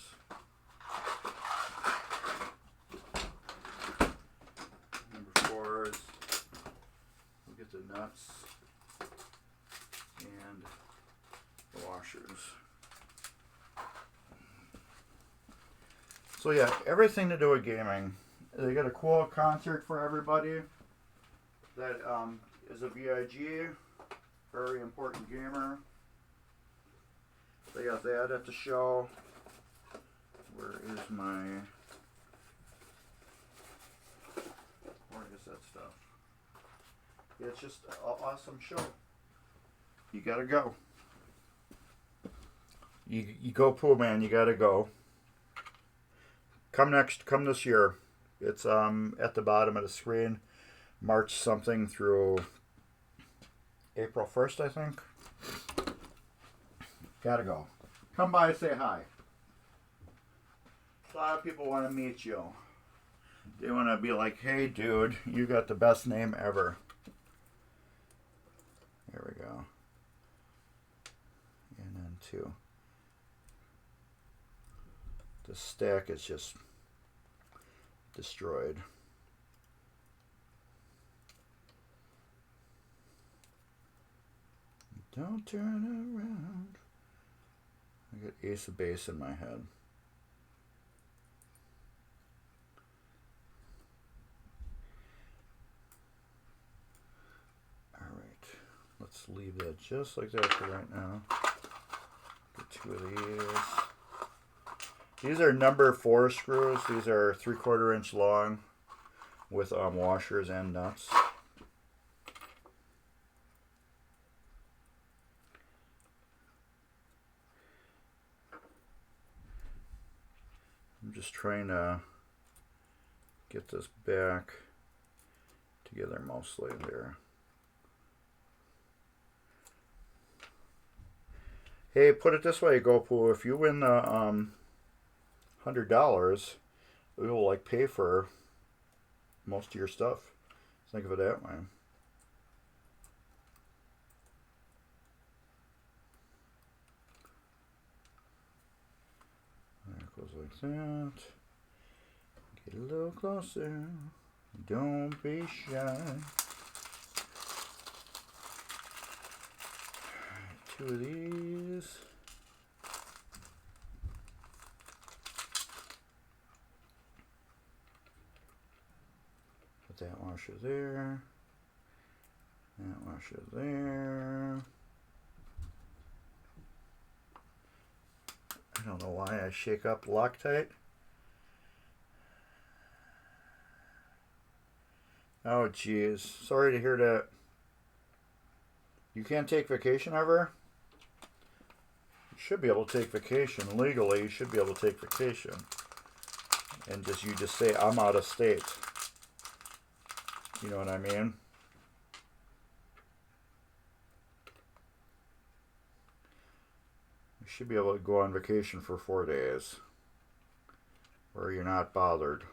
Number 4s. We'll get the nuts and the washers. So yeah, everything to do with gaming. They got a cool concert for everybody that is a VIG, very important gamer. They got that at the show. Where is that stuff? Yeah, it's just an awesome show. You gotta go. You go, Pooh Man, you gotta go. Come this year. It's at the bottom of the screen. March something through April 1st, I think. Gotta go. Come by and say hi. A lot of people want to meet you. They want to be like, hey dude, you got the best name ever. There we go. And then 2. The stack is just destroyed. Don't turn around. I got Ace of Base in my head. Alright. Let's Just leave that just like that for right now. Get 2 of these. These are number 4 screws. These are 3/4 inch long with washers and nuts. I'm just trying to get this back together mostly there. Hey, put it this way, GoPoo, if you win the $100, we will like pay for most of your stuff. Think of it that way. There it goes like that. Get a little closer. Don't be shy. 2 of these. Put that washer there. That washer there. I don't know why I shake up Loctite. Oh geez, sorry to hear that. You can't take vacation ever? You should be able to take vacation. Legally, you should be able to take vacation. And you just say, I'm out of state. You know what I mean? You should be able to go on vacation for 4 days. Where you're not bothered.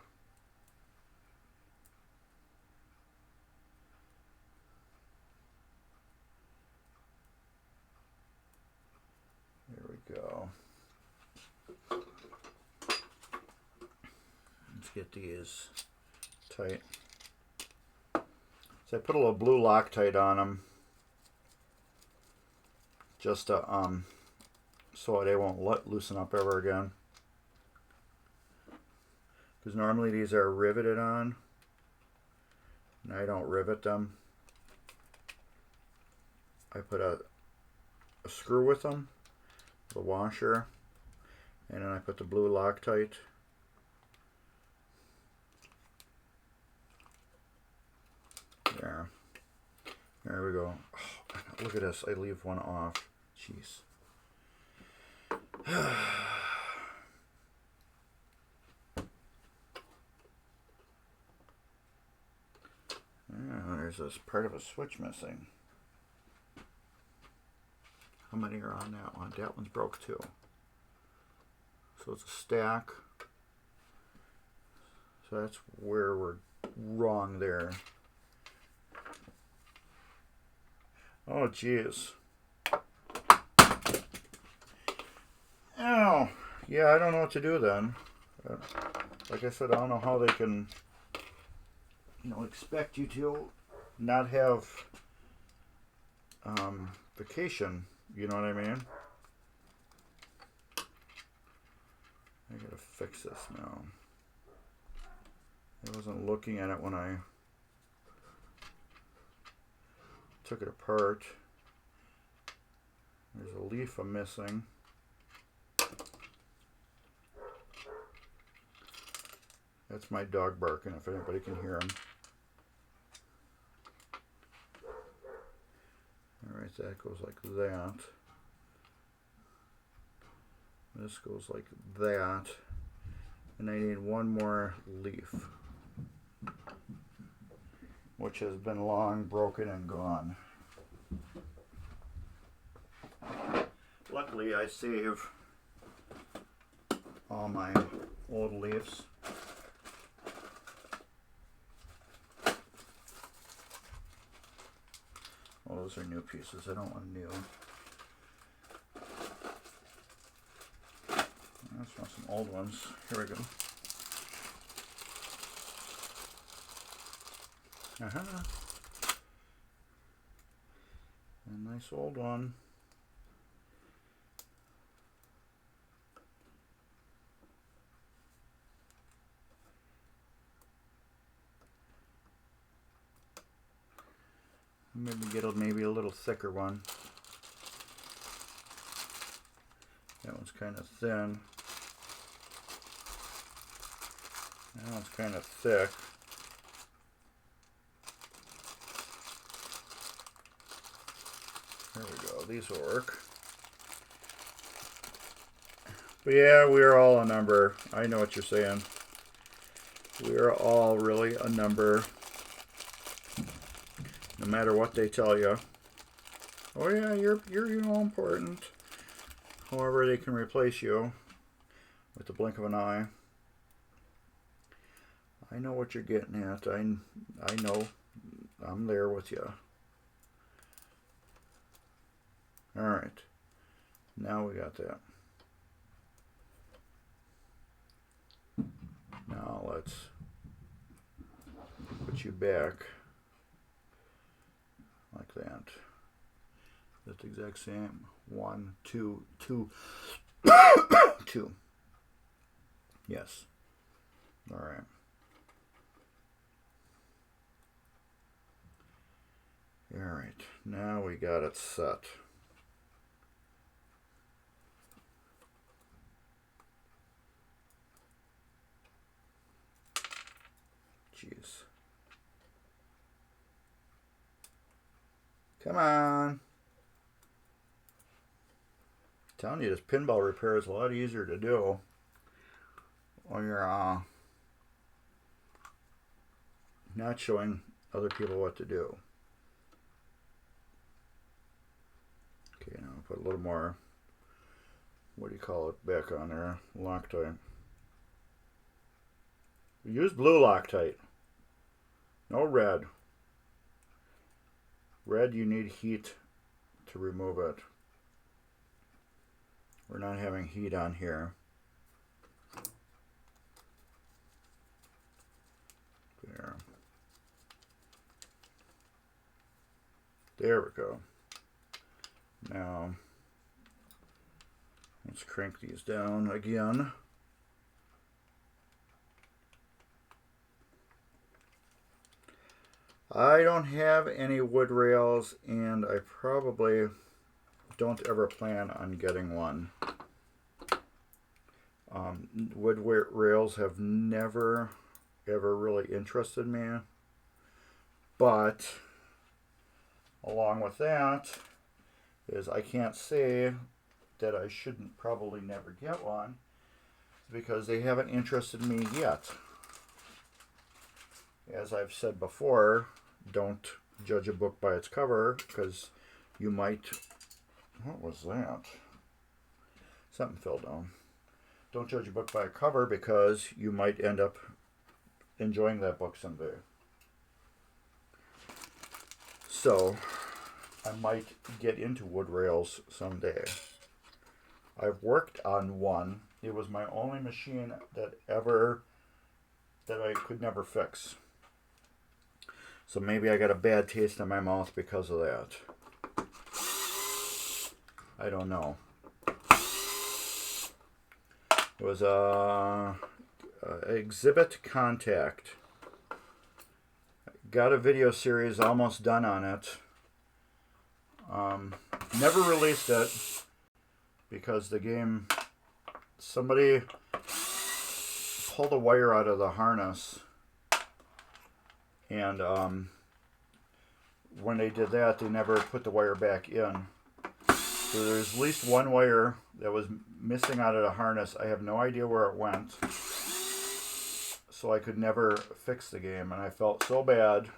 There we go. Let's get these tight. So I put a little blue Loctite on them, just to so they won't loosen up ever again. Because normally these are riveted on, and I don't rivet them. I put a screw with them, the washer, and then I put the blue Loctite. There we go. Oh, look at this. I leave one off. Jeez. Yeah, there's this part of a switch missing. How many are on that one? That one's broke too. So it's a stack. So that's where we're wrong there. Oh, jeez. Oh, yeah, I don't know what to do then. Like I said, I don't know how they can, expect you to not have vacation. You know what I mean? I gotta fix this now. I wasn't looking at it when I took it apart. There's a leaf I'm missing. That's my dog barking, if anybody can hear him. Alright, that goes like that. This goes like that. And I need one more leaf, which has been long broken and gone. Luckily, I save all my old leaves. Well, those are new pieces. I don't want new. I just want some old ones. Here we go. Aha. A nice old one. Maybe get maybe a little thicker one. That one's kind of thin. That one's kind of thick. There we go. These will work. But yeah, we are all a number. I know what you're saying. We are all really a number. No matter what they tell you. Oh yeah, you're important. However, they can replace you with the blink of an eye. I know what you're getting at. I know. I'm there with you. All right. Now we got that. Now let's put you back like that. That's the exact same. 1, 2, 2, 2. Yes. All right. All right. Now we got it set. Jeez. Come on. I'm telling you, this pinball repair is a lot easier to do when you're not showing other people what to do. Okay, now I'll put a little more, what do you call it, back on there, Loctite. Use blue Loctite. No red. Red, you need heat to remove it. We're not having heat on here. There. There we go. Now, let's crank these down again. I don't have any wood rails, and I probably don't ever plan on getting one. Wood rails have never, ever really interested me. But, along with that, is I can't say that I shouldn't probably never get one, because they haven't interested me yet. As I've said before, don't judge a book by its cover, because you might... What was that? Something fell down. Don't judge a book by a cover, because you might end up enjoying that book someday. So, I might get into wood rails someday. I've worked on one. It was my only machine that I could never fix. So maybe I got a bad taste in my mouth because of that. I don't know. It was Exhibit Contact. Got a video series almost done on it. Never released it because the game, somebody pulled a wire out of the harness, and when they did that, they never put the wire back in. So there's at least one wire that was missing out of the harness. I have no idea where it went. So I could never fix the game, and I felt so bad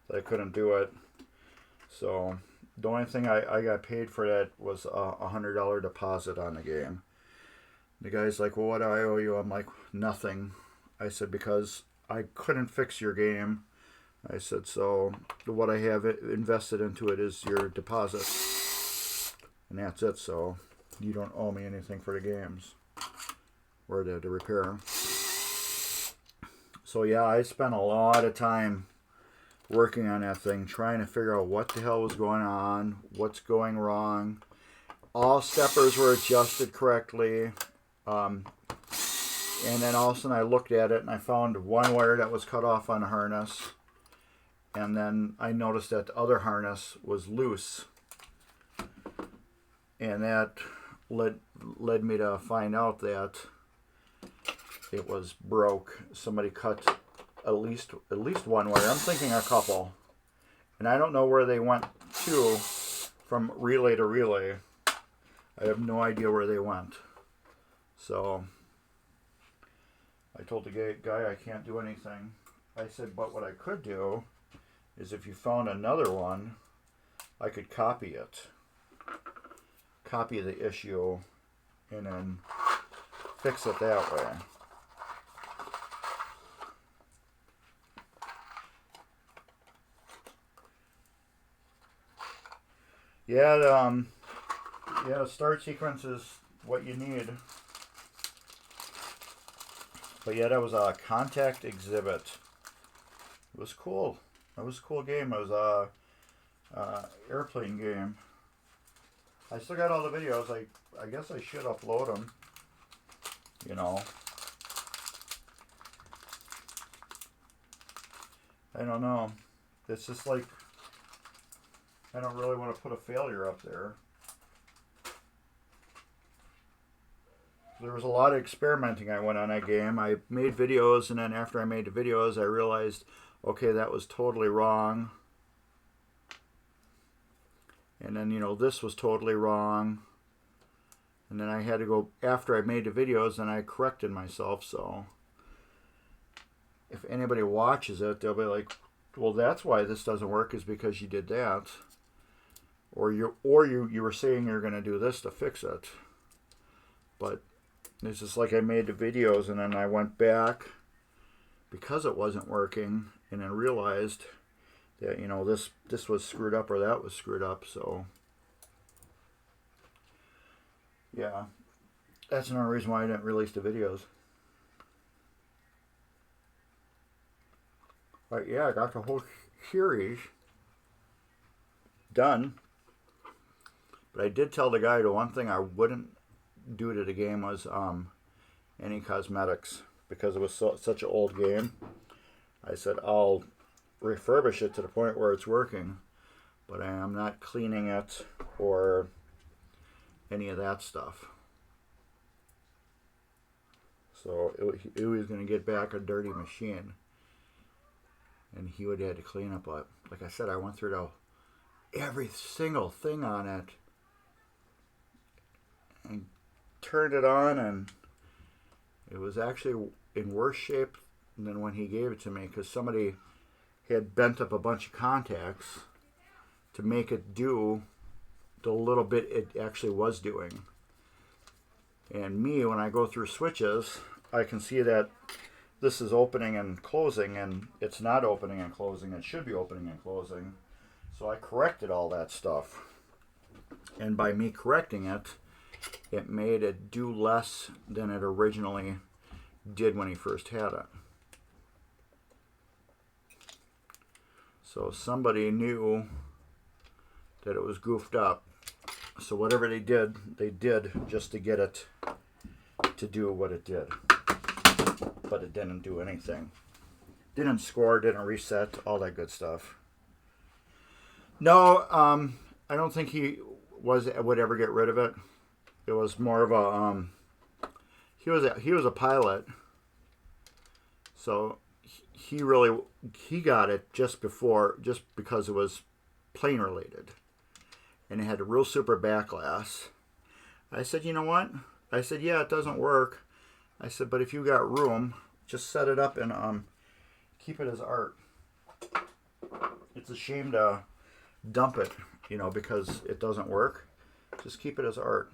that I couldn't do it. So the only thing I got paid for that was a $100 deposit on the game. The guy's like, well, what do I owe you? I'm like, nothing. I said, because I couldn't fix your game. I said, so what I have invested into it is your deposit. And that's it, so you don't owe me anything for the games. Or the repair. So yeah, I spent a lot of time working on that thing, trying to figure out what the hell was going on, what's going wrong. All steppers were adjusted correctly. And then all of a sudden I looked at it and I found one wire that was cut off on the harness. and then I noticed that the other harness was loose, and that led me to find out that it was broke. Somebody cut at least one wire. I'm thinking a couple, and I don't know where they went to from relay to relay. I have no idea where they went. So I told the guy I can't do anything. I said, but what I could do is if you found another one, I could copy it. Copy the issue and then fix it that way. Yeah, the start sequence is what you need. But yeah, that was a Contact Exhibit. It was cool. It was a cool game. It was a airplane game. I still got all the videos. I guess I should upload them. You know. I don't know. It's just like, I don't really want to put a failure up there. There was a lot of experimenting I went on that game. I made videos, and then after I made the videos, I realized, okay, that was totally wrong. And then, you know, this was totally wrong. And then I had to go, after I made the videos, and I corrected myself. So if anybody watches it, they'll be like, well, that's why this doesn't work, is because you did that. Or you were saying you're going to do this to fix it. But it's just like I made the videos, and then I went back because it wasn't working, and then realized that, you know, this was screwed up or that was screwed up. So yeah, that's another reason why I didn't release the videos. But yeah, I got the whole series done. But I did tell the guy the one thing I wouldn't do to the game was any cosmetics, because it was such an old game. I said I'll refurbish it to the point where it's working, but I am not cleaning it or any of that stuff. So it was going to get back a dirty machine, and he would have to clean up. But like I said, I went through every single thing on it and turned it on, and it was actually in worse shape than when he gave it to me, because somebody had bent up a bunch of contacts to make it do the little bit it actually was doing. And me, when I go through switches, I can see that this is opening and closing, and it's not opening and closing. It should be opening and closing. So I corrected all that stuff. And by me correcting it, it made it do less than it originally did when he first had it. So somebody knew that it was goofed up. So whatever they did just to get it to do what it did. But it didn't do anything. Didn't score, didn't reset, all that good stuff. No, I don't think he would ever get rid of it. It was more of a he was a pilot, so he got it just because it was plane related, and it had a real super back glass. I said, you know what? I said, yeah, it doesn't work. I said, but if you got room, just set it up and keep it as art. It's a shame to dump it, you know, because it doesn't work. Just keep it as art.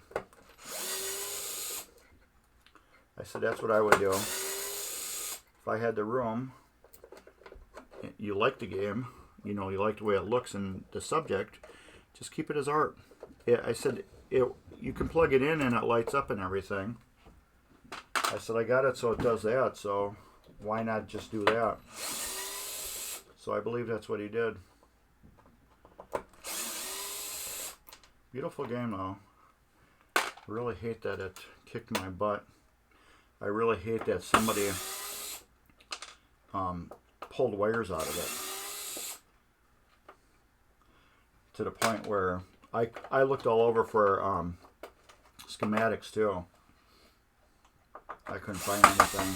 I said that's what I would do. If I had the room, you like the game, you know, you like the way it looks and the subject, just keep it as art. I said, you can plug it in and it lights up and everything. I said, I got it so it does that, so why not just do that? So I believe that's what he did. Beautiful game, though. I really hate that it kicked my butt. I really hate that somebody pulled wires out of it. to the point where I looked all over for schematics too. I couldn't find anything.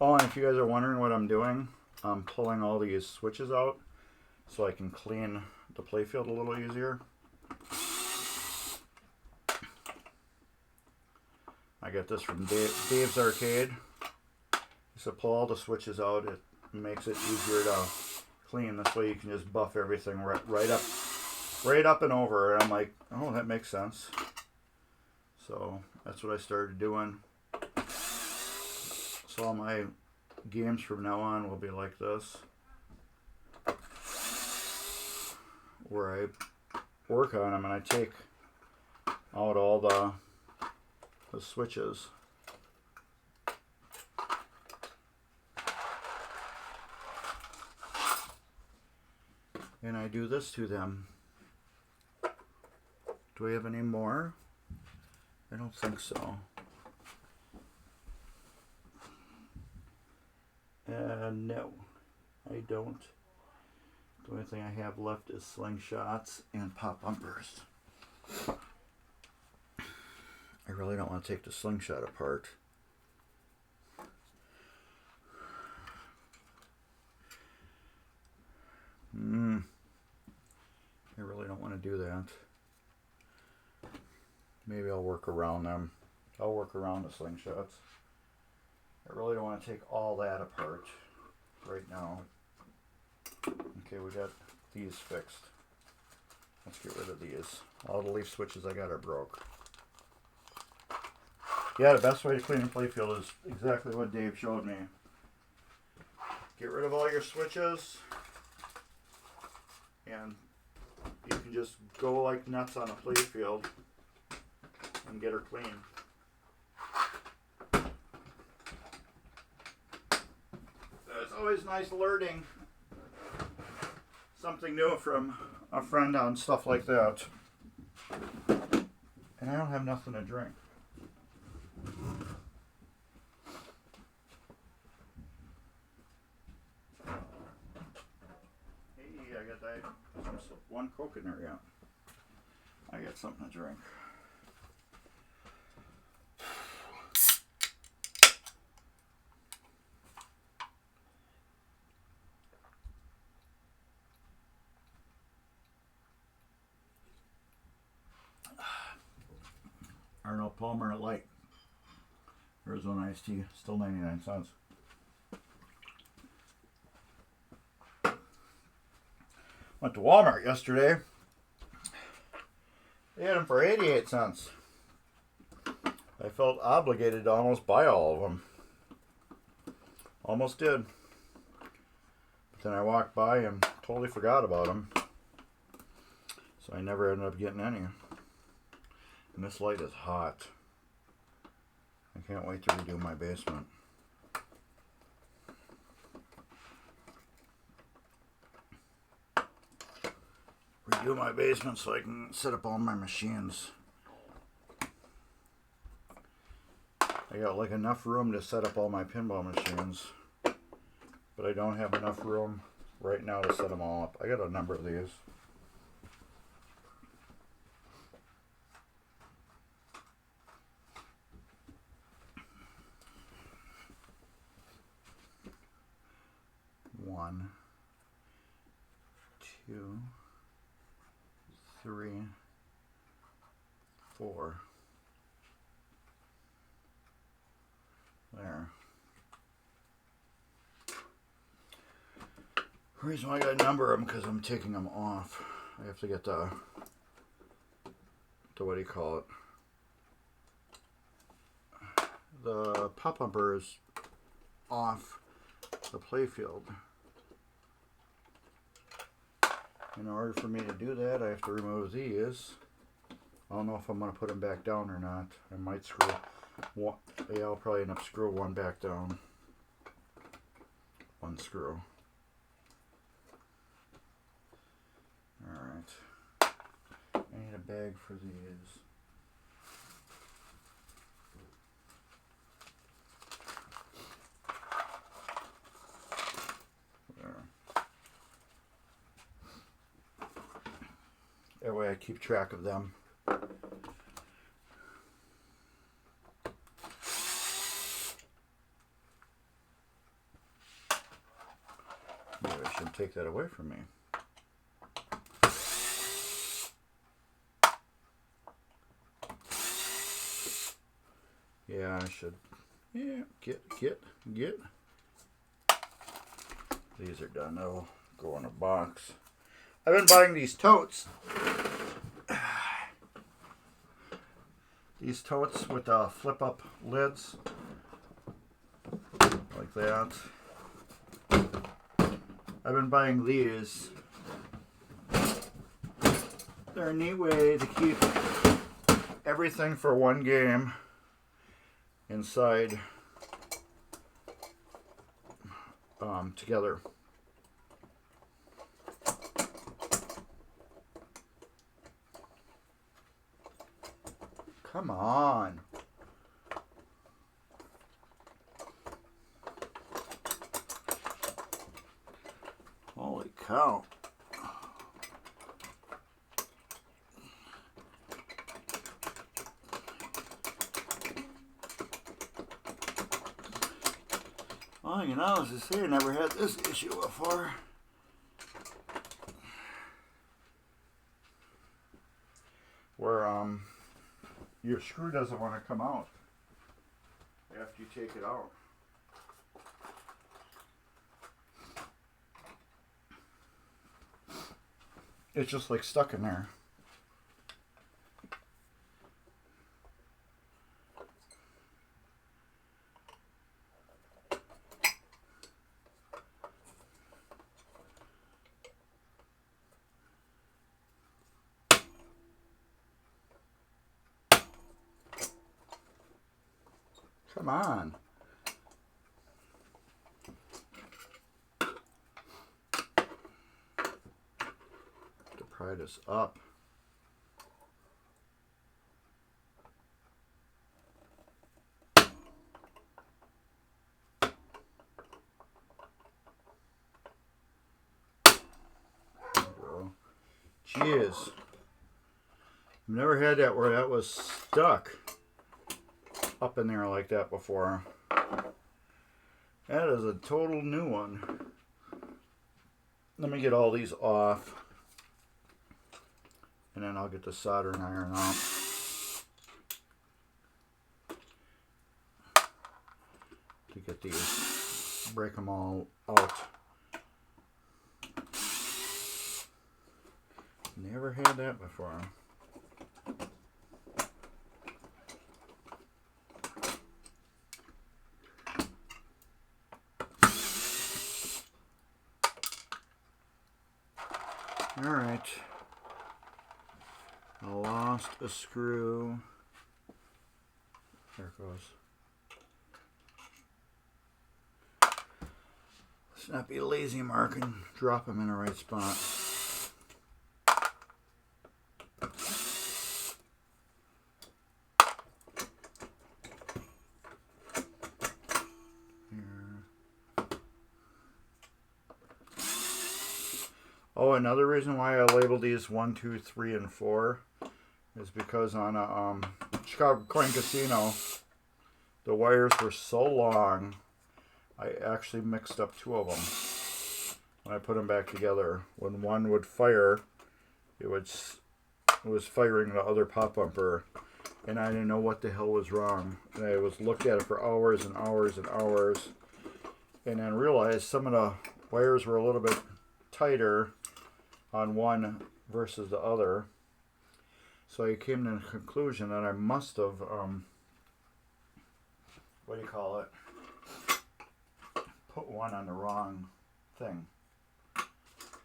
Oh, and if you guys are wondering what I'm doing, I'm pulling all these switches out so I can clean the playfield a little easier. I got this from Dave's Arcade. So pull all the switches out. It makes it easier to clean. This way you can just buff everything right up and over. And I'm like, oh, that makes sense. So that's what I started doing. So all my games from now on will be like this, where I work on them and I take out all the switches. And I do this to them. Do we have any more? I don't think so. No, I don't. The only thing I have left is slingshots and pop bumpers. I really don't want to take the slingshot apart. I really don't want to do that. Maybe I'll work around them. I'll work around the slingshots. I really don't want to take all that apart right now. Okay, we got these fixed. Let's get rid of these. All the leaf switches I got are broke. Yeah, the best way to clean a playfield is exactly what Dave showed me. Get rid of all your switches, and you can just go like nuts on a playfield and get her clean. It's always nice learning something new from a friend on stuff like that. And I don't have nothing to drink. Hey, I got that. There's one Coke in there, yeah. I got something to drink. Arnold Palmer Light. Arizona iced tea, still 99 cents. Went to Walmart yesterday. They had them for 88 cents. I felt obligated to almost buy all of them. Almost did. But then I walked by and totally forgot about them. So I never ended up getting any. And this light is hot. I can't wait to redo my basement. Redo my basement so I can set up all my machines. I got like enough room to set up all my pinball machines, but I don't have enough room right now to set them all up. I got a number of these. One, two, three, four. There. The reason why I got a number of them because I'm taking them off. I have to get the what do you call it? The pop bumper is off the playfield. In order for me to do that, I have to remove these. I don't know if I'm going to put them back down or not. I might screw one. Yeah, I'll probably end up screwing one back down. One screw. Alright. I need a bag for these. That way I keep track of them. Maybe I shouldn't take that away from me. Yeah, I should. Yeah, get. These are done. They'll go in a box. I've been buying these totes. These totes with flip up lids. Like that. I've been buying these. They're a neat way to keep everything for one game inside together. Come on. Holy cow. Well, you know, as I say, I never had this issue before. Where your screw doesn't want to come out after you take it out. It's just like stuck in there. Come on. To pry this up. There we go. Jeez. I've never had that where that was stuck up in there like that before. That is a total new one. Let me get all these off, and then I'll get the soldering iron out. To get these, break them all out. Never had that before. Alright, I lost a screw. There it goes. Let's not be lazy, Mark, and drop them in the right spot. Oh, another reason why I labeled these 1, 2, 3, and 4 is because on a Chicago Coin Casino, the wires were so long, I actually mixed up 2 of them. When I put them back together, when one would fire, it was firing the other pop bumper, and I didn't know what the hell was wrong. And I looked at it for hours and hours and hours, and then realized some of the wires were a little bit tighter on one versus the other. So I came to the conclusion that I must have, what do you call it, put one on the wrong thing.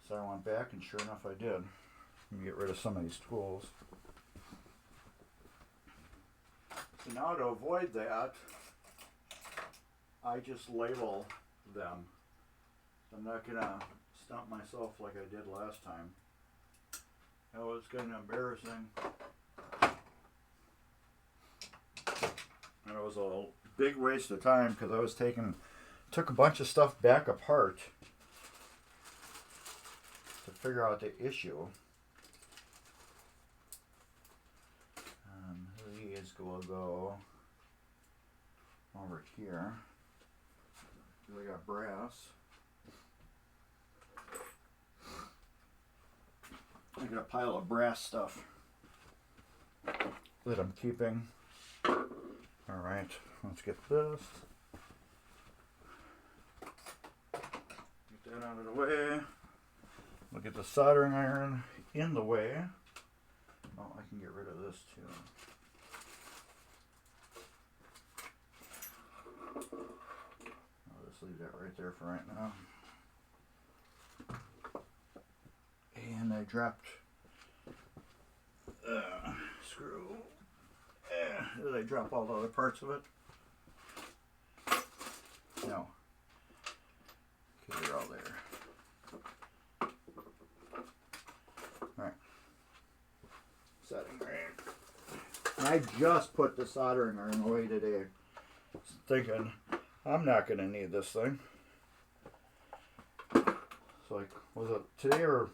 So I went back, and sure enough I did. Let me get rid of some of these tools. So now to avoid that, I just label them. I'm not going to stump myself like I did last time. That was kind of embarrassing. And it was a big waste of time because I was took a bunch of stuff back apart to figure out the issue. these will go over here. We got brass. I got a pile of brass stuff that I'm keeping. Alright, let's get this. Get that out of the way. We'll get the soldering iron in the way. Oh, I can get rid of this too. I'll just leave that right there for right now. And I dropped screw. Did I drop all the other parts of it? No. Okay, they're all there. Alright. Soldering iron. And I just put the soldering iron away today. Thinking, I'm not going to need this thing. So like, was it today or...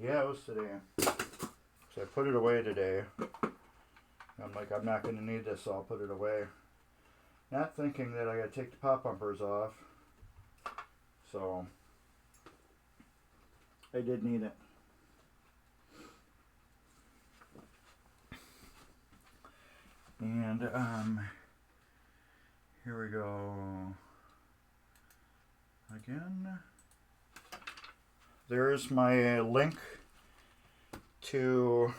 Yeah, it was today. So I put it away today. I'm like, I'm not going to need this, so I'll put it away. Not thinking that I got to take the pop bumpers off. So, I did need it. And, here we go. Again. There's my link to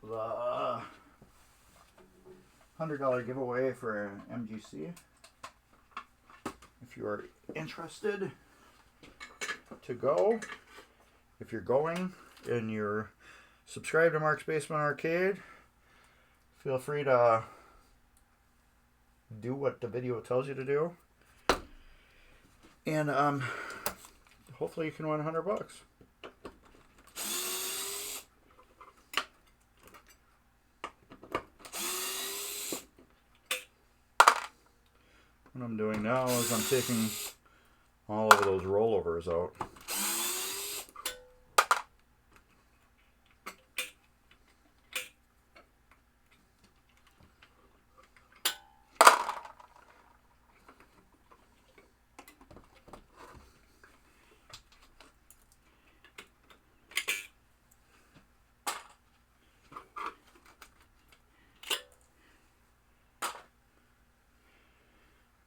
the $100 giveaway for MGC. If you are interested to go, if you're going and you're subscribed to Mark's Basement Arcade, feel free to do what the video tells you to do. And hopefully you can win $100. What I'm doing now is I'm taking all of those rollovers out.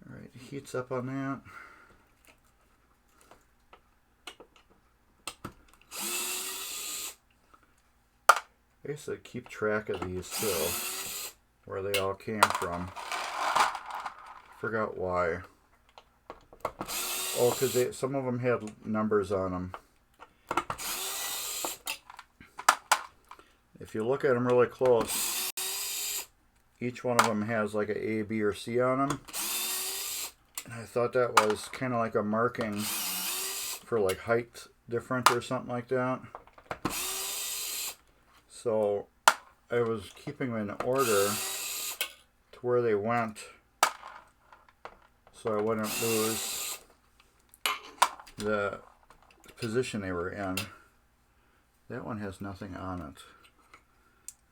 Alright, heats up on that. I used to keep track of these too, where they all came from. Forgot why. Oh, because some of them had numbers on them. If you look at them really close, each one of them has like a A, B, or C on them. And I thought that was kind of like a marking for like height difference or something like that. So I was keeping them in order to where they went so I wouldn't lose the position they were in. That one has nothing on it.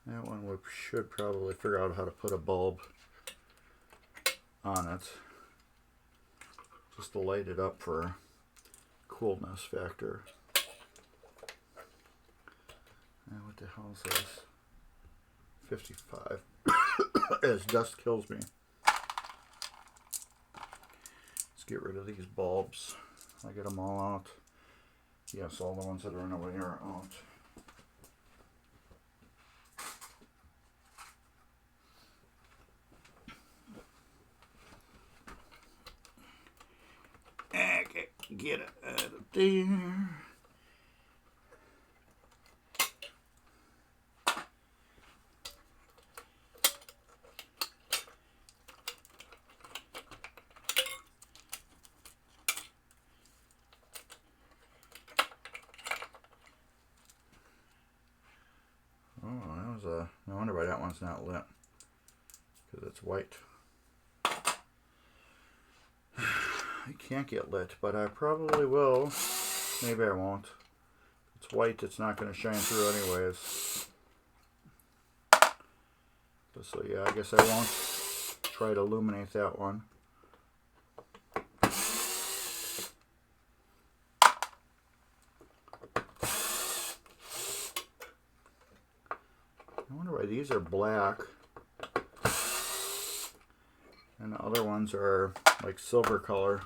That one we should probably figure out how to put a bulb on it. Just to light it up for coolness factor. And what the hell is this? 55. As dust kills me. Let's get rid of these bulbs. I get them all out. Yes, all the ones that are in the way are out. Okay, get it out of there. No wonder why that one's not lit. Because it's white. I can't get lit, but I probably will. Maybe I won't. It's white, it's not going to shine through anyways. So yeah, I guess I won't try to illuminate that one. I wonder why these are black and the other ones are like silver color.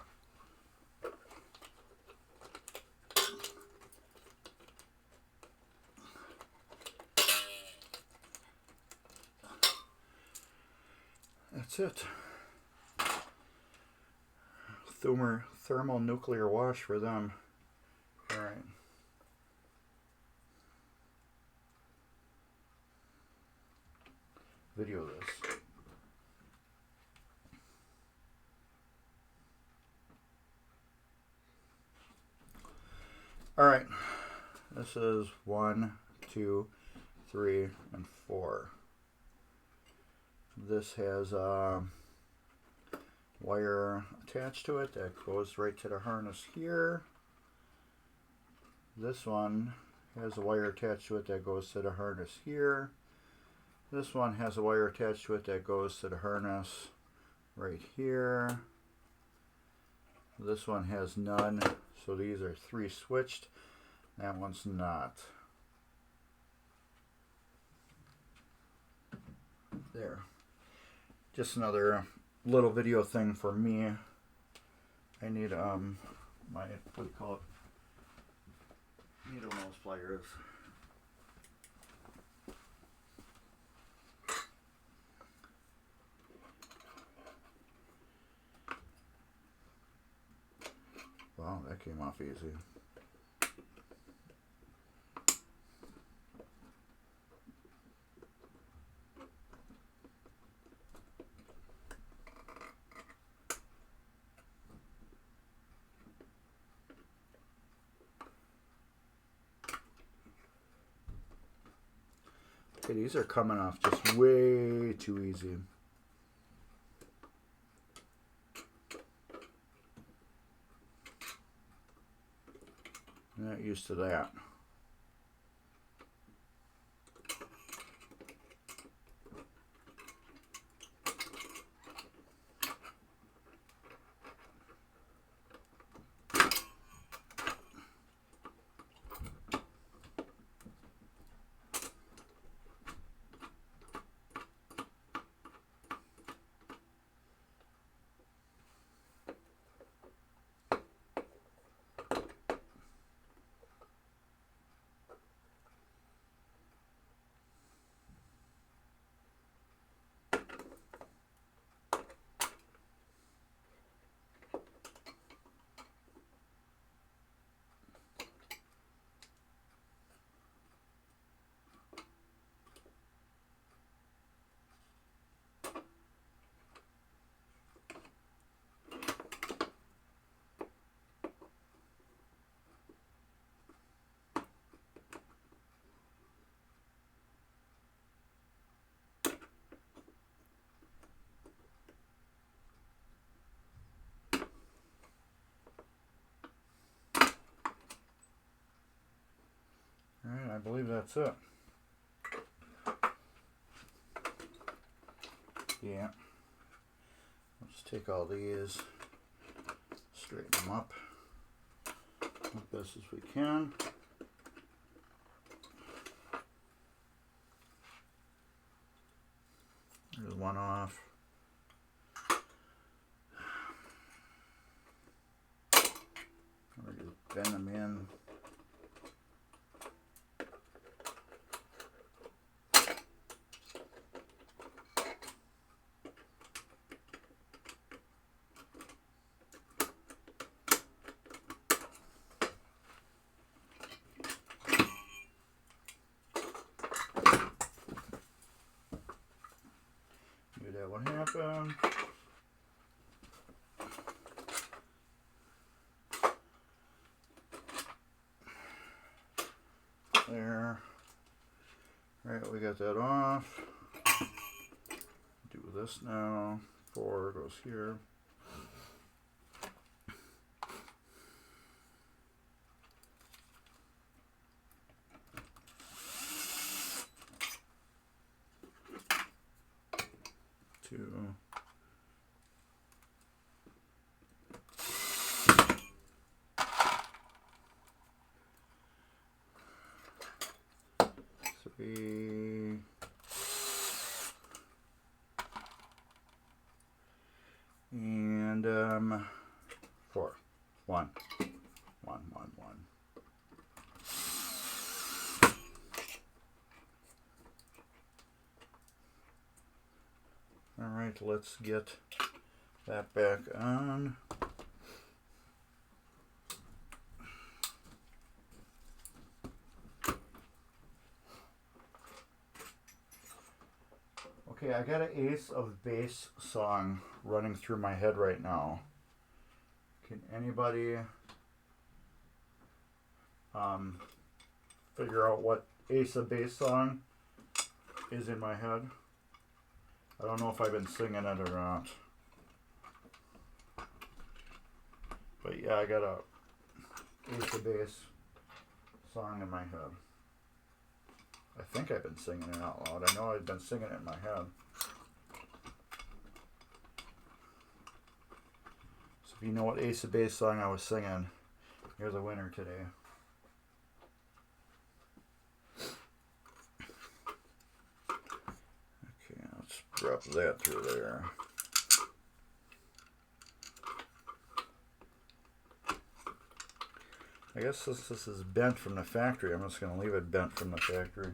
That's it. Thermonuclear wash for them. All right. Video this. All right. This is 1, 2, 3, and 4. This has a wire attached to it that goes right to the harness here. This one has a wire attached to it that goes to the harness here. This one has a wire attached to it that goes to the harness right here. This one has none, so these are 3 switched. That one's not. There. Just another little video thing for me. I need my, what do you call it? Needle nose pliers. Wow, that came off easy. Okay, these are coming off just way too easy. I'm not used to that. Alright, I believe that's it. Yeah. Let's take all these, straighten them up as best as we can. There's one off. Or just bend them in. Knew that would happen. There. Alright, we got that off. Do this now. 4 goes here. 3. And 4. 1. 1, 1, 1. All right, let's get that back on. Okay, I got an Ace of Base song running through my head right now. Can anybody figure out what Ace of Base song is in my head? I don't know if I've been singing it or not. But yeah, I got a Ace of Base song in my head. I think I've been singing it out loud. I know I've been singing it in my head. So if you know what Ace of Base song I was singing, you're the winner today. Okay, let's drop that through there. I guess this is bent from the factory. I'm just going to leave it bent from the factory.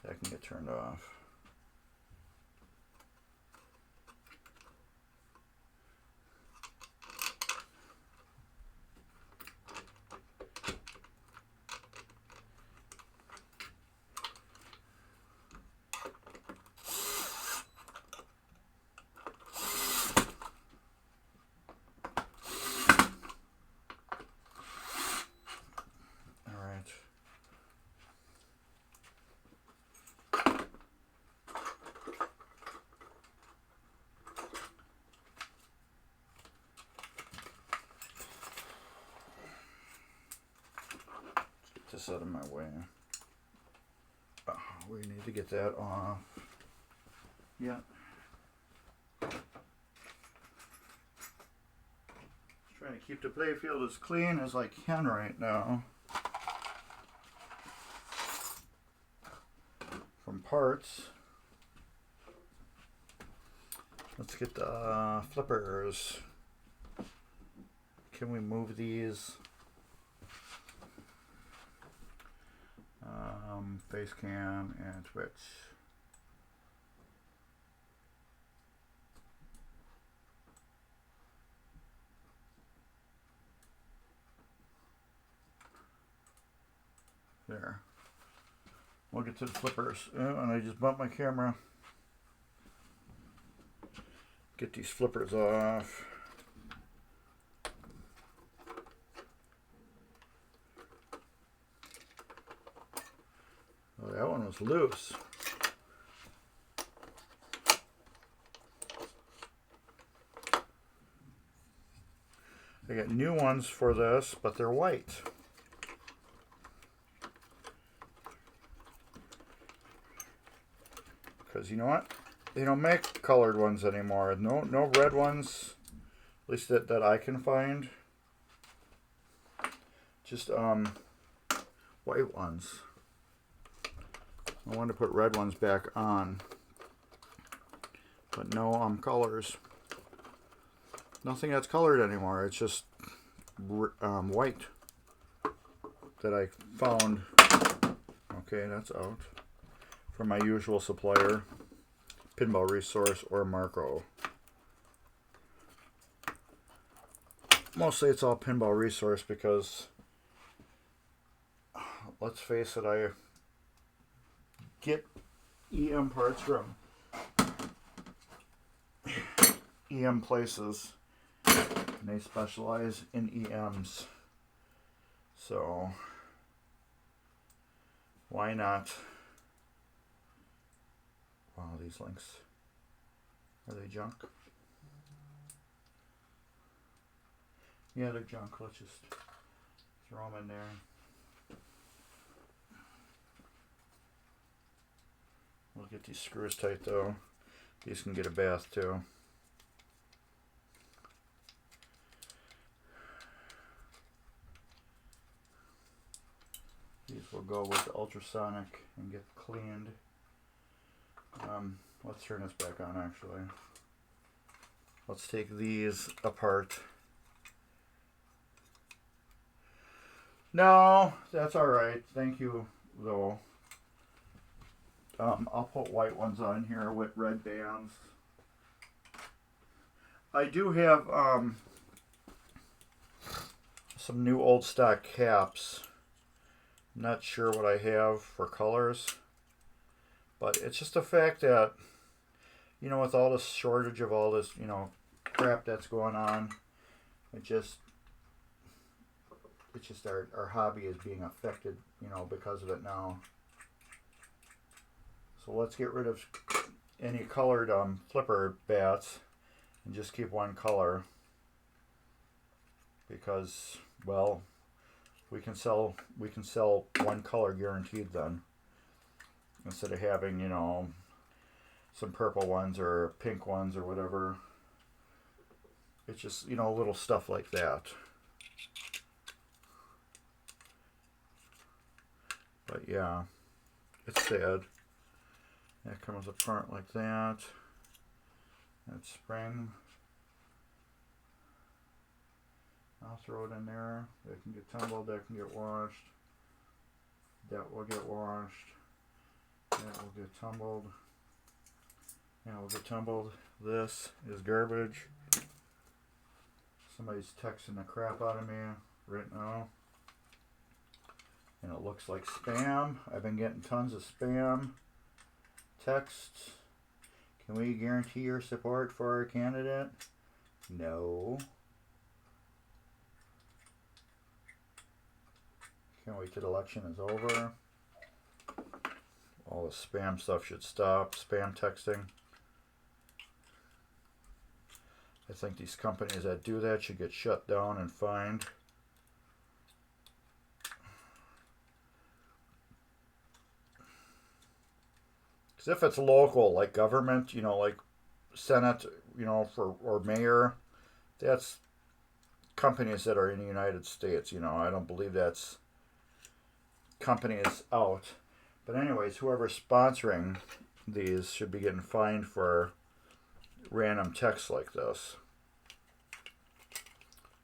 That can get turned off. This out of my way. Oh, we need to get that off. Yeah. Just trying to keep the playfield as clean as I can right now. From parts. Let's get the flippers. Can we move these? Face cam and Twitch. There. We'll get to the flippers. Oh, and I just bumped my camera. Get these flippers off. Oh, that one was loose. I got new ones for this, but they're white. Because you know what? They don't make colored ones anymore. No red ones, at least that I can find. Just white ones. I wanted to put red ones back on, but no colors. Nothing that's colored anymore. It's just white that I found. Okay, that's out. From my usual supplier, Pinball Resource or Marco. Mostly it's all Pinball Resource because, let's face it, I get EM parts from EM places, and they specialize in EMs, so why not? Wow, these links, are they junk? Yeah, they're junk. Let's just throw them in there. We'll get these screws tight though. These can get a bath too. These will go with the ultrasonic and get cleaned. Let's turn this back on actually. Let's take these apart. No, that's alright. Thank you, though. I'll put white ones on here with red bands. I do have some new old stock caps. I'm not sure what I have for colors. But it's just the fact that, you know, with all this shortage of all this, you know, crap that's going on, it's just our hobby is being affected, you know, because of it now. So let's get rid of any colored flipper bats and just keep one color, because, well, we can sell one color guaranteed then, instead of having, you know, some purple ones or pink ones or whatever. It's just, you know, little stuff like that. But yeah, it's sad. That comes apart like that. That spring. I'll throw it in there. That can get tumbled, that can get washed. That will get washed. That will get tumbled. That will get tumbled. This is garbage. Somebody's texting the crap out of me right now. And it looks like spam. I've been getting tons of spam texts. Can we guarantee your support for our candidate? No. Can't wait till the election is over. All the spam stuff should stop. Spam texting. I think these companies that do that should get shut down and fined. Because if it's local, like government, you know, like Senate, you know, or mayor, that's companies that are in the United States. You know, I don't believe that's companies out. But anyways, whoever's sponsoring these should be getting fined for random texts like this.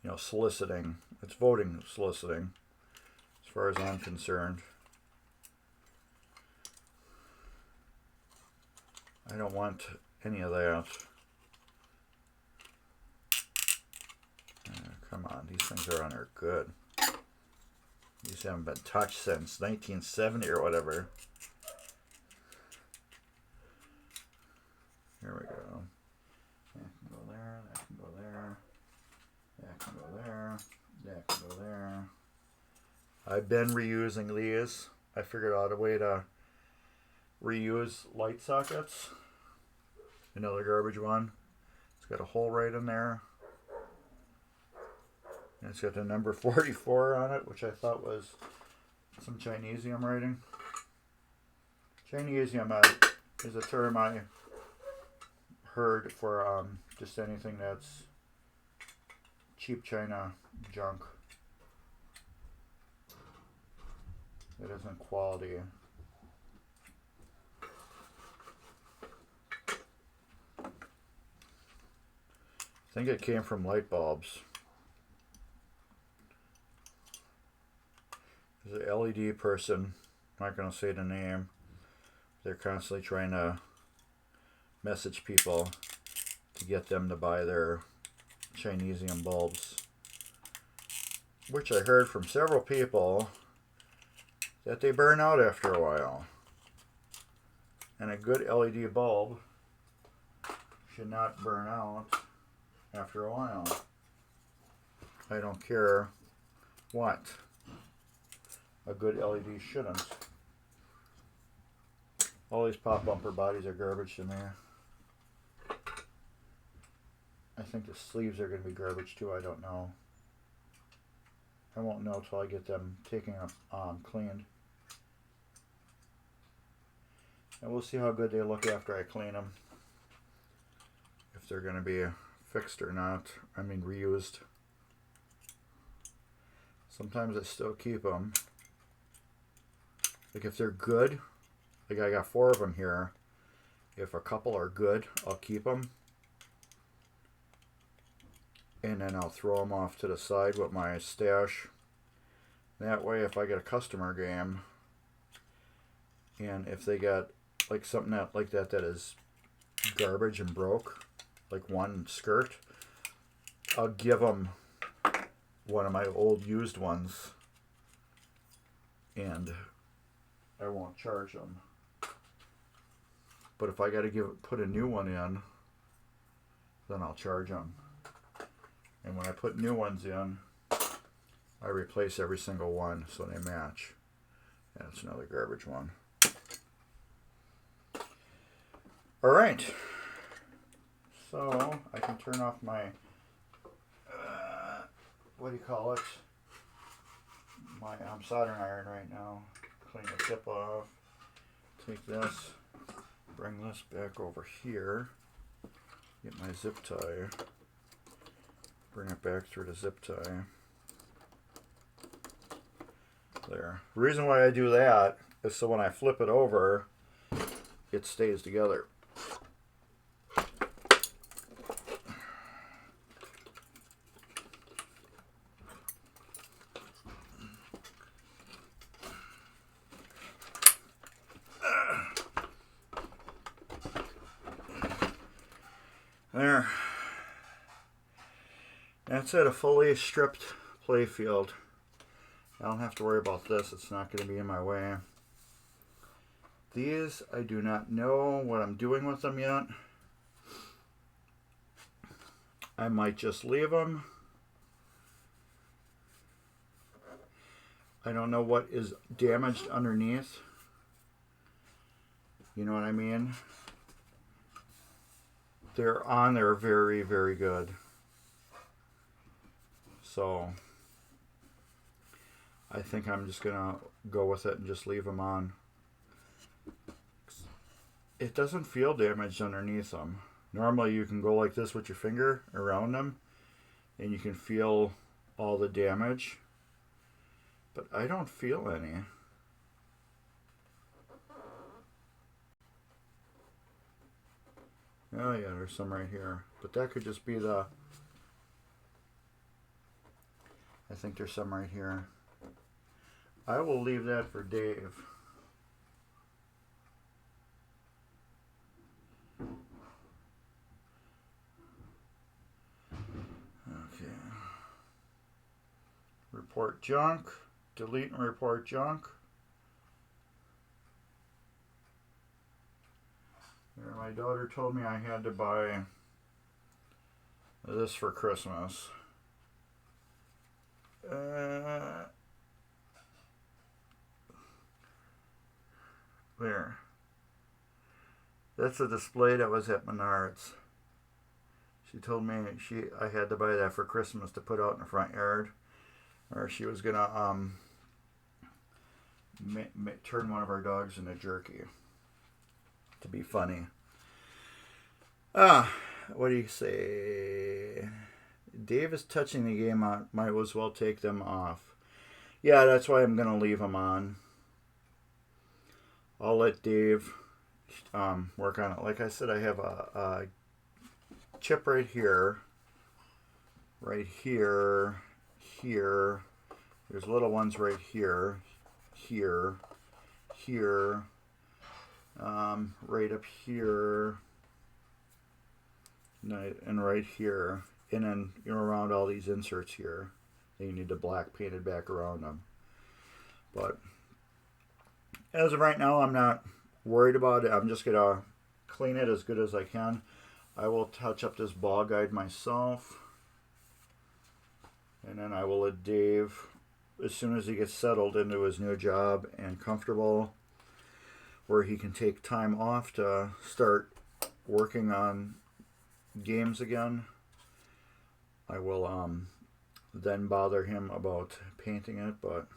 You know, soliciting. It's voting soliciting, as far as I'm concerned. I don't want any of that. Come on, these things are on there good. These haven't been touched since 1970 or whatever. Here we go. That can go there, that can go there, that can go there, that can go there. I've been reusing these. I figured out a way to reuse light sockets. Another garbage one. It's got a hole right in there. And it's got the number 44 on it, which I thought was some Chinesium writing. Chinesium is a term I heard for just anything that's cheap China junk. It isn't quality. I think it came from light bulbs. There's an LED person, I'm not going to say the name. They're constantly trying to message people to get them to buy their Chinesium bulbs. Which I heard from several people that they burn out after a while. And a good LED bulb should not burn out after a while. I don't care what. A good LED shouldn't. All these pop bumper bodies are garbage to me. I think the sleeves are going to be garbage too. I don't know. I won't know till I get them taken up, cleaned. And we'll see how good they look after I clean them. If they're going to be fixed or not. I mean reused. Sometimes I still keep them. Like if they're good, like I got 4 of them here. If a couple are good, I'll keep them. And then I'll throw them off to the side with my stash. That way, if I get a customer game, and if they got like something that like that is garbage and broke, like one skirt, I'll give them one of my old used ones, and I won't charge them. But if I got to put a new one in, then I'll charge them. And when I put new ones in, I replace every single one so they match. That's another garbage one. All right. So I can turn off my, what do you call it? My soldering iron right now. Clean the tip off. Take this, bring this back over here. Get my zip tie. Bring it back through the zip tie. There. The reason why I do that is so when I flip it over, it stays together. There. That's it, a fully stripped Playfield. I don't have to worry about this. It's not going to be in my way. These, I do not know what I'm doing with them yet. I might just leave them. I don't know what is damaged underneath. You know what I mean? They're on there very, very good. So I think I'm just going to go with it and just leave them on. It doesn't feel damaged underneath them. Normally you can go like this with your finger around them and you can feel all the damage. But I don't feel any. Oh yeah, there's some right here. But that could just be the... I think there's some right here. I will leave that for Dave. Okay. Report junk. Delete and report junk. There, my daughter told me I had to buy this for Christmas. There. That's a display that was at Menards. She told me I had to buy that for Christmas to put out in the front yard, or she was gonna turn one of our dogs into jerky. To be funny. What do you say? Dave is touching the game on. Might as well take them off. Yeah, that's why I'm gonna leave them on. I'll let Dave work on it. Like I said, I have a chip right here, here. There's little ones right here, right up here, and right here, and then around all these inserts here. Then you need the black painted back around them. But as of right now, I'm not worried about it. I'm just gonna clean it as good as I can. I will touch up this ball guide myself, and then I will let Dave, as soon as he gets settled into his new job and comfortable, where he can take time off to start working on games again, I will then bother him about painting it. But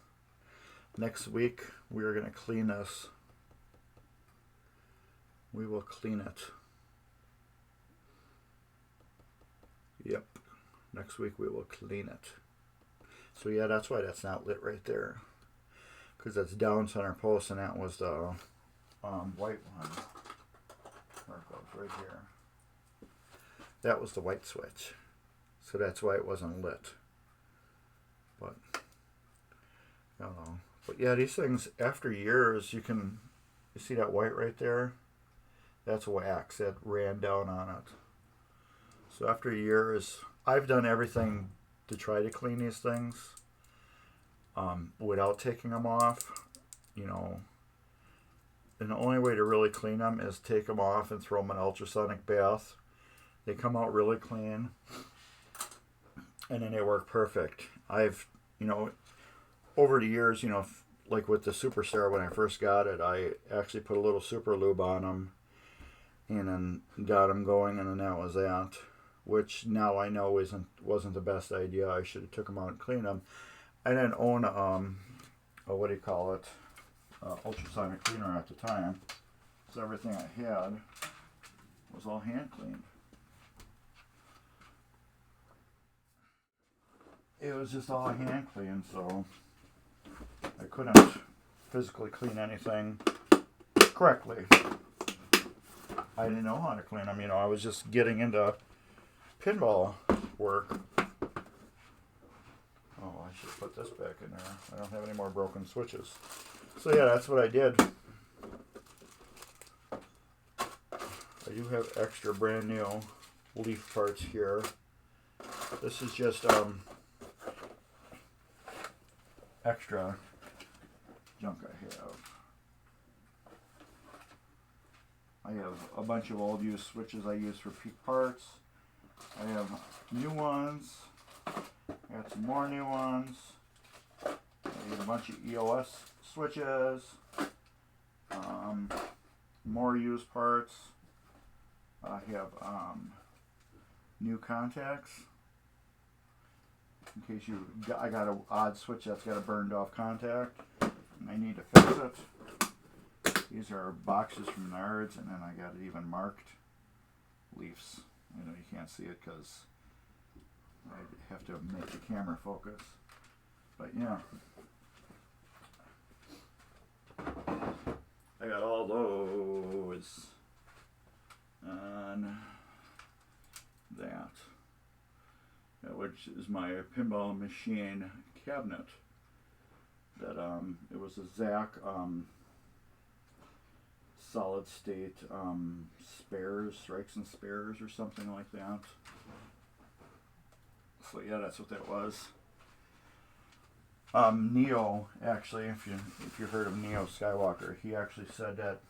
next week we are going to clean this. We will clean it. Yep. Next week we will clean it. So yeah, that's why that's not lit right there. because that's down center post, and that was the white one. Where it goes, right here. That was the white switch. So that's why it wasn't lit. But, I don't know. But yeah, these things, after years, you see that white right there? That's wax that ran down on it. So after years, I've done everything to try to clean these things without taking them off, you know. And the only way to really clean them is take them off and throw them in an ultrasonic bath. They come out really clean, and then they work perfect. I've, you know, over the years, you know, like with the Superstar, when I first got it, I actually put a little super lube on them and then got them going, and then that was that. Which now I know wasn't the best idea. I should have took them out and cleaned them. I didn't own what do you call it, ultrasonic cleaner at the time, so everything I had was all hand cleaned. It was just all hand cleaned, so I couldn't physically clean anything correctly. I didn't know how to clean them. You know, I was just getting into pinball work. Oh, I should put this back in there. I don't have any more broken switches. So yeah, that's what I did. I do have extra brand new leaf parts here. This is just extra junk I have. I have a bunch of old used switches I use for peak parts. I have new ones. I got some more new ones. I got a bunch of EOS switches. More used parts. I have new contacts. In case I got an odd switch that's got a burned off contact and I need to fix it. These are boxes from Nards, and then I got it even marked leaves. You know, you can't see it because I have to make the camera focus. But yeah, I got all those on that, which is my pinball machine cabinet. That it was a Zach solid state spares, strikes and spares, or something like that. So yeah, that's what that was. Neo, actually, if you heard of Neo Skywalker, he actually said that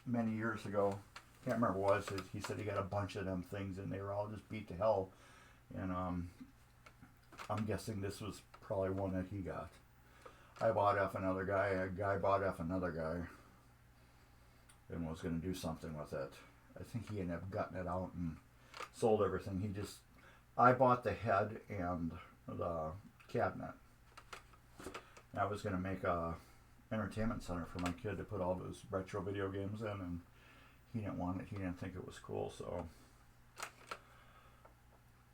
many years ago. Can't remember what it was. He said he got a bunch of them things and they were all just beat to hell. And I'm guessing this was probably one that he got. I bought off another guy. A guy bought off another guy and was going to do something with it. I think he ended up gutting it out and sold everything. I bought the head and the cabinet. And I was going to make a entertainment center for my kid to put all those retro video games in, and he didn't want it. He didn't think it was cool, so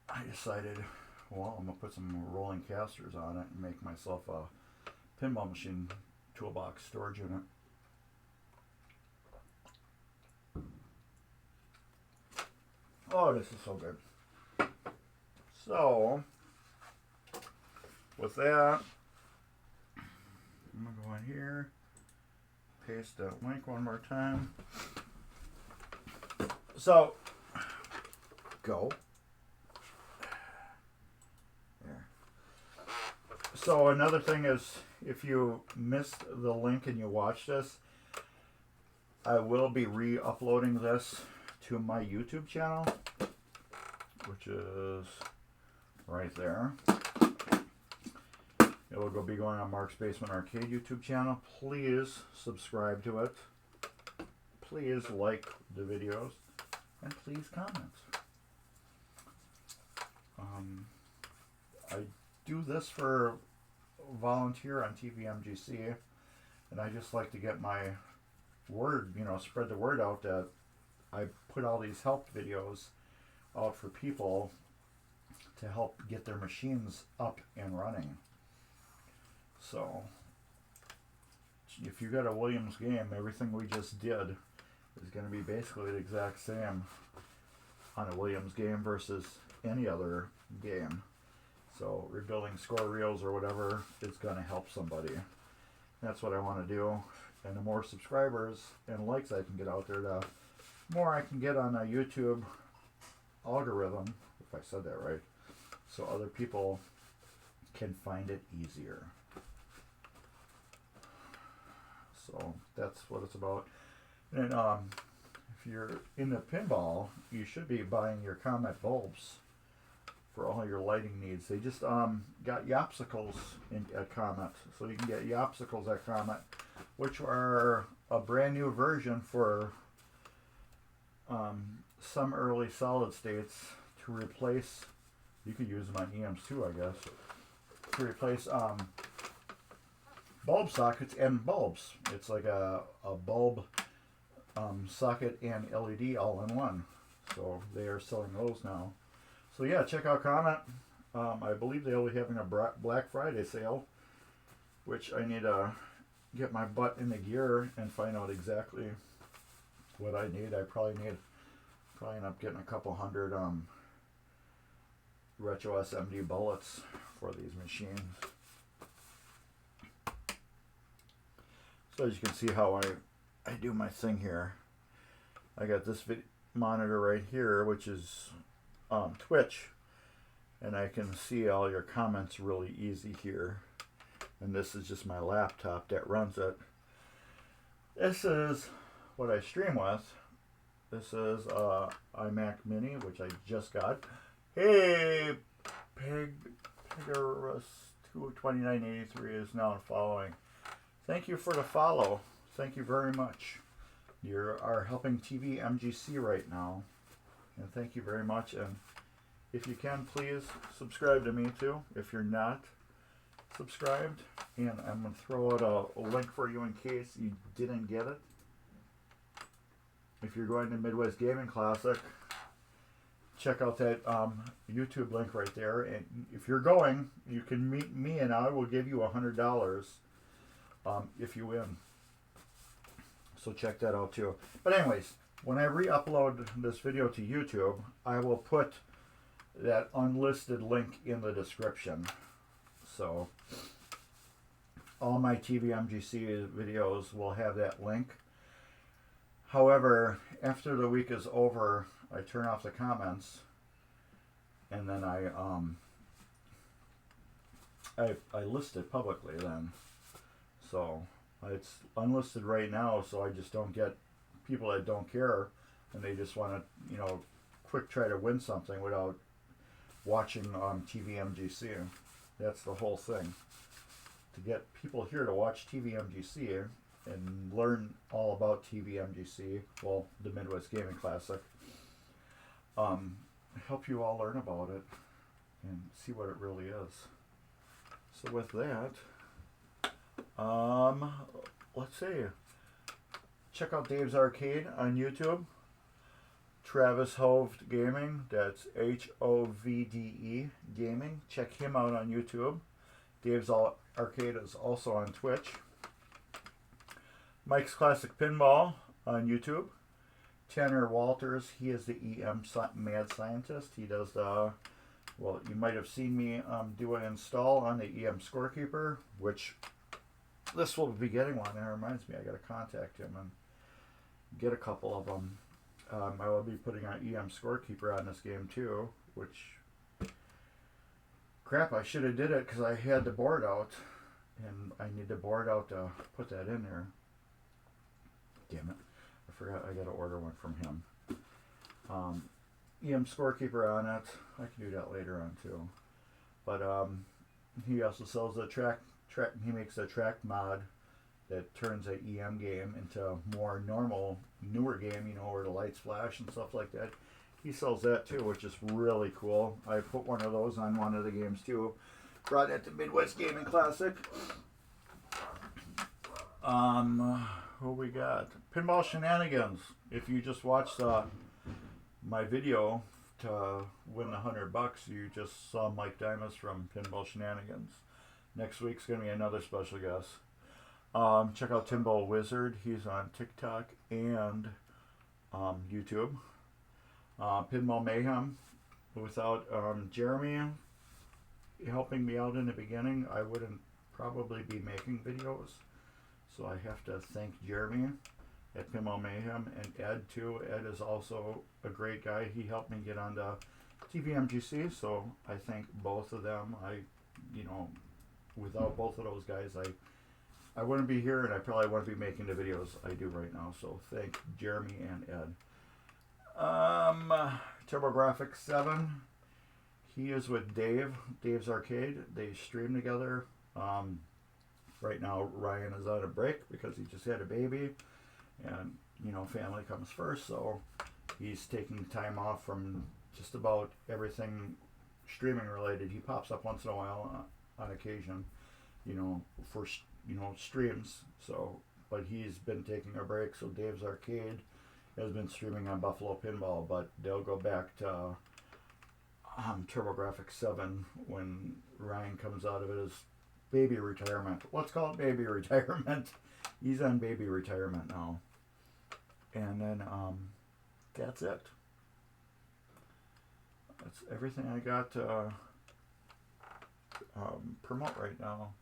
I decided, well, I'm going to put some rolling casters on it and make myself a pinball machine toolbox storage unit. Oh, this is so good. So, with that, I'm going to go in here, paste that link one more time. So, go. There. So another thing is, if you missed the link and you watch this, I will be re-uploading this to my YouTube channel, which is right there. It will be going on Mark's Basement Arcade YouTube channel. Please subscribe to it. Please like the videos. And please comment. I do this for volunteer on tvMGC, and I just like to get my word, spread the word out that I put all these help videos out for people to help get their machines up and running. So if you got a Williams game, everything we just did is going to be basically the exact same on a Williams game versus any other game. So rebuilding score reels or whatever is going to help somebody. That's what I want to do. And the more subscribers and likes I can get out there, the more I can get on a YouTube algorithm, if I said that right, so other people can find it easier. So that's what it's about. And if you're into pinball, you should be buying your Comet bulbs for all your lighting needs. They just got Yopsicles at Comet, so you can get Yopsicles at Comet, which are a brand new version for some early solid states to replace. You could use them on EMs too, I guess, to replace bulb sockets and bulbs. It's like a bulb socket and LED all in one. So they are selling those now. So yeah, check out Comet. I believe they'll be having a Black Friday sale, which I need to get my butt in the gear and find out exactly what I need. I probably end up getting a couple hundred retro SMD bullets for these machines. So as you can see how I do my thing here. I got this monitor right here, which is Twitch, and I can see all your comments really easy here. And this is just my laptop that runs it. This is what I stream with. This is iMac Mini, which I just got. Hey, Piggerus 2983 is now following. Thank you for the follow. Thank you very much. You are helping tvMGC right now. And thank you very much. And if you can, please subscribe to me too, if you're not subscribed. And I'm going to throw out a link for you in case you didn't get it. If you're going to Midwest Gaming Classic, check out that YouTube link right there. And if you're going, you can meet me and I will give you $100 if you win. So check that out too. But anyways, when I re-upload this video to YouTube, I will put that unlisted link in the description. So all my tvMGC videos will have that link. However, after the week is over, I turn off the comments, and then I list it publicly then. So it's unlisted right now, so I just don't get people that don't care and they just want to, quick try to win something without watching tvMGC. That's the whole thing. To get people here to watch tvMGC and learn all about tvMGC, well, the Midwest Gaming Classic, help you all learn about it and see what it really is. So with that, let's see. Check out Dave's Arcade on YouTube. Travis Hovde Gaming, that's Hovde Gaming. Check him out on YouTube. Dave's Arcade is also on Twitch. Mike's Classic Pinball on YouTube. Tanner Walters, he is the EM Mad Scientist. He does the, well, you might have seen me do an install on the EM Scorekeeper, which this will be getting one. And it reminds me, I got to contact him and get a couple of them. I will be putting an EM Scorekeeper on this game too, which, crap, I should have did it because I had the board out, and I need the board out to put that in there. Damn it, I forgot I got to order one from him. EM Scorekeeper on it. I can do that later on too. But he also sells a track. He makes a track mod that turns an EM game into a more normal, newer game, where the lights flash and stuff like that. He sells that too, which is really cool. I put one of those on one of the games too. Brought it to Midwest Gaming Classic. What we got? Pinball Shenanigans. If you just watched my video to win the $100, you just saw Mike Dimas from Pinball Shenanigans. Next week's going to be another special guest. Check out Pinball Wizard. He's on TikTok and YouTube. Pinball Mayhem. Without Jeremy helping me out in the beginning, I wouldn't probably be making videos. So I have to thank Jeremy at Pinball Mayhem, and Ed too. Ed is also a great guy. He helped me get onto tvMGC, so I thank both of them. Without both of those guys, I wouldn't be here, and I probably wouldn't be making the videos I do right now. So thank Jeremy and Ed. TurboGrafx-7. He is with Dave's Arcade. They stream together. Right now Ryan is on a break because he just had a baby, and family comes first, so he's taking time off from just about everything streaming related. He pops up once in a while on occasion, for streams. So, but he's been taking a break. So Dave's Arcade has been streaming on Buffalo Pinball, but they'll go back to TurboGrafx-7 when Ryan comes out of his baby retirement. Let's call it baby retirement. He's on baby retirement now. And then that's it. That's everything I got to promote right now.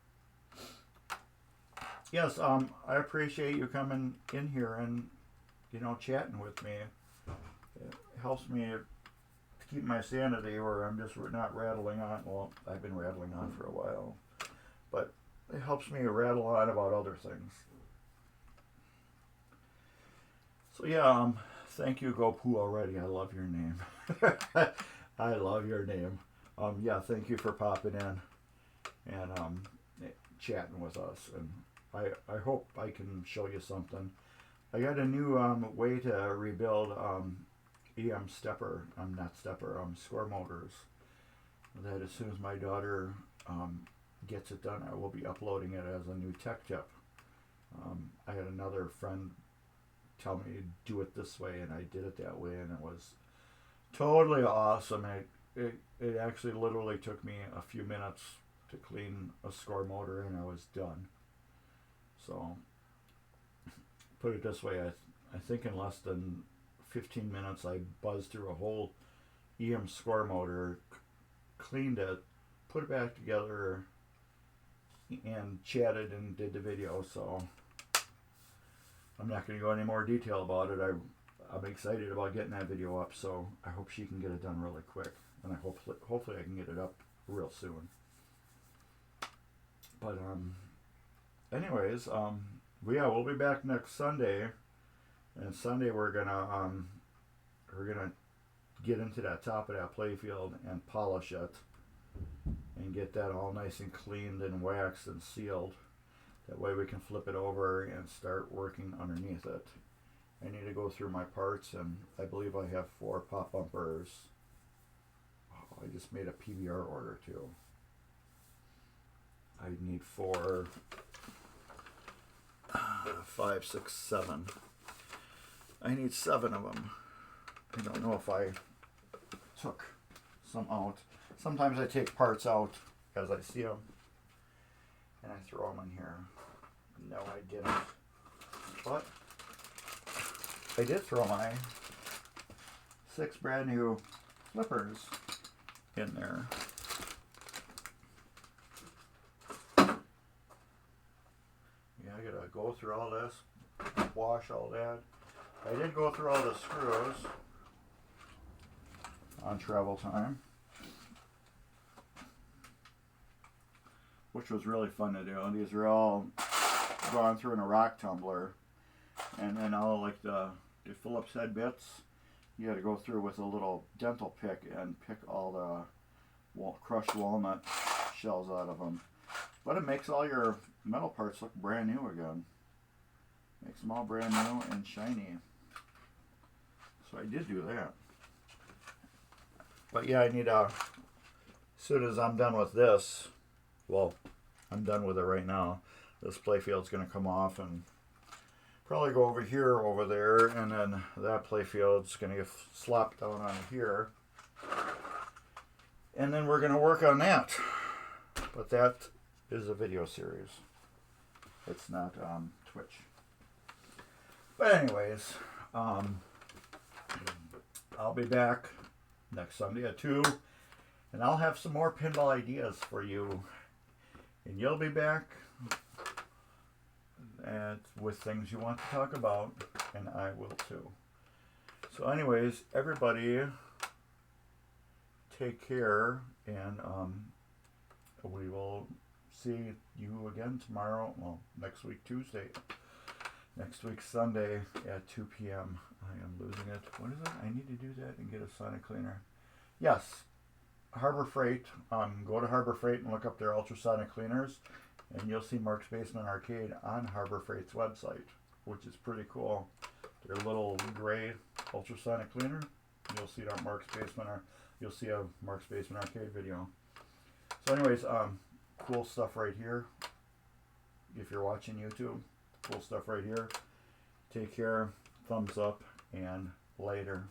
Yes, I appreciate you coming in here and chatting with me. It helps me to keep my sanity, where I'm just not rattling on. Well, I've been rattling on for a while, but it helps me rattle on about other things. So yeah, thank you, Gopu already. I love your name. I love your name. Yeah, thank you for popping in and chatting with us. And I hope I can show you something. I got a new way to rebuild score motors. That as soon as my daughter gets it done, I will be uploading it as a new tech tip. I had another friend tell me to do it this way, and I did it that way, and it was totally awesome. It actually literally took me a few minutes to clean a score motor, and I was done. So put it this way, I think in less than 15 minutes I buzzed through a whole EM score motor, cleaned it, put it back together, and chatted and did the video. So I'm not going to go any more detail about it. I'm excited about getting that video up, so I hope she can get it done really quick, and hopefully I can get it up real soon. But anyways, we'll be back next Sunday, and Sunday we're gonna get into that top of that playfield and polish it and get that all nice and cleaned and waxed and sealed. That way we can flip it over and start working underneath it. I need to go through my parts, and I believe I have 4 pop bumpers. Oh, I just made a PBR order too. I need 4, 5, 6, 7. I need 7 of them. I don't know if I took some out. Sometimes I take parts out as I see them, and I throw them in here. No, I didn't. But I did throw my 6 brand new flippers in there. Yeah, I gotta go through all this, wash all that. I did go through all the screws on travel time, which was really fun to do. And these are all gone through in a rock tumbler, and then all like the Phillips head bits, you got to go through with a little dental pick and pick all the crushed walnut shells out of them. But it makes all your metal parts look brand new again. Makes them all brand new and shiny. So I did do that. But yeah, I need as soon as I'm done with this, well, I'm done with it right now. This playfield's going to come off and probably go over here, over there, and then that playfield's going to get slopped down on here. And then we're going to work on that. But that is a video series. It's not Twitch. But anyways, I'll be back next Sunday at 2, and I'll have some more pinball ideas for you. And you'll be back with things you want to talk about, and I will too. So anyways, everybody take care, and we will see you again tomorrow, well, next week Tuesday, next week Sunday at 2 p.m. I am losing it. What is it? I need to do that and get a sonic cleaner. Yes, Harbor Freight. Go to Harbor Freight and look up their ultrasonic cleaners, and you'll see Mark's Basement Arcade on Harbor Freight's website, which is pretty cool. Their little gray ultrasonic cleaner. You'll see it on Mark's Basement, or you'll see a Mark's Basement Arcade video. So, anyways, cool stuff right here. If you're watching YouTube, cool stuff right here. Take care. Thumbs up, and later.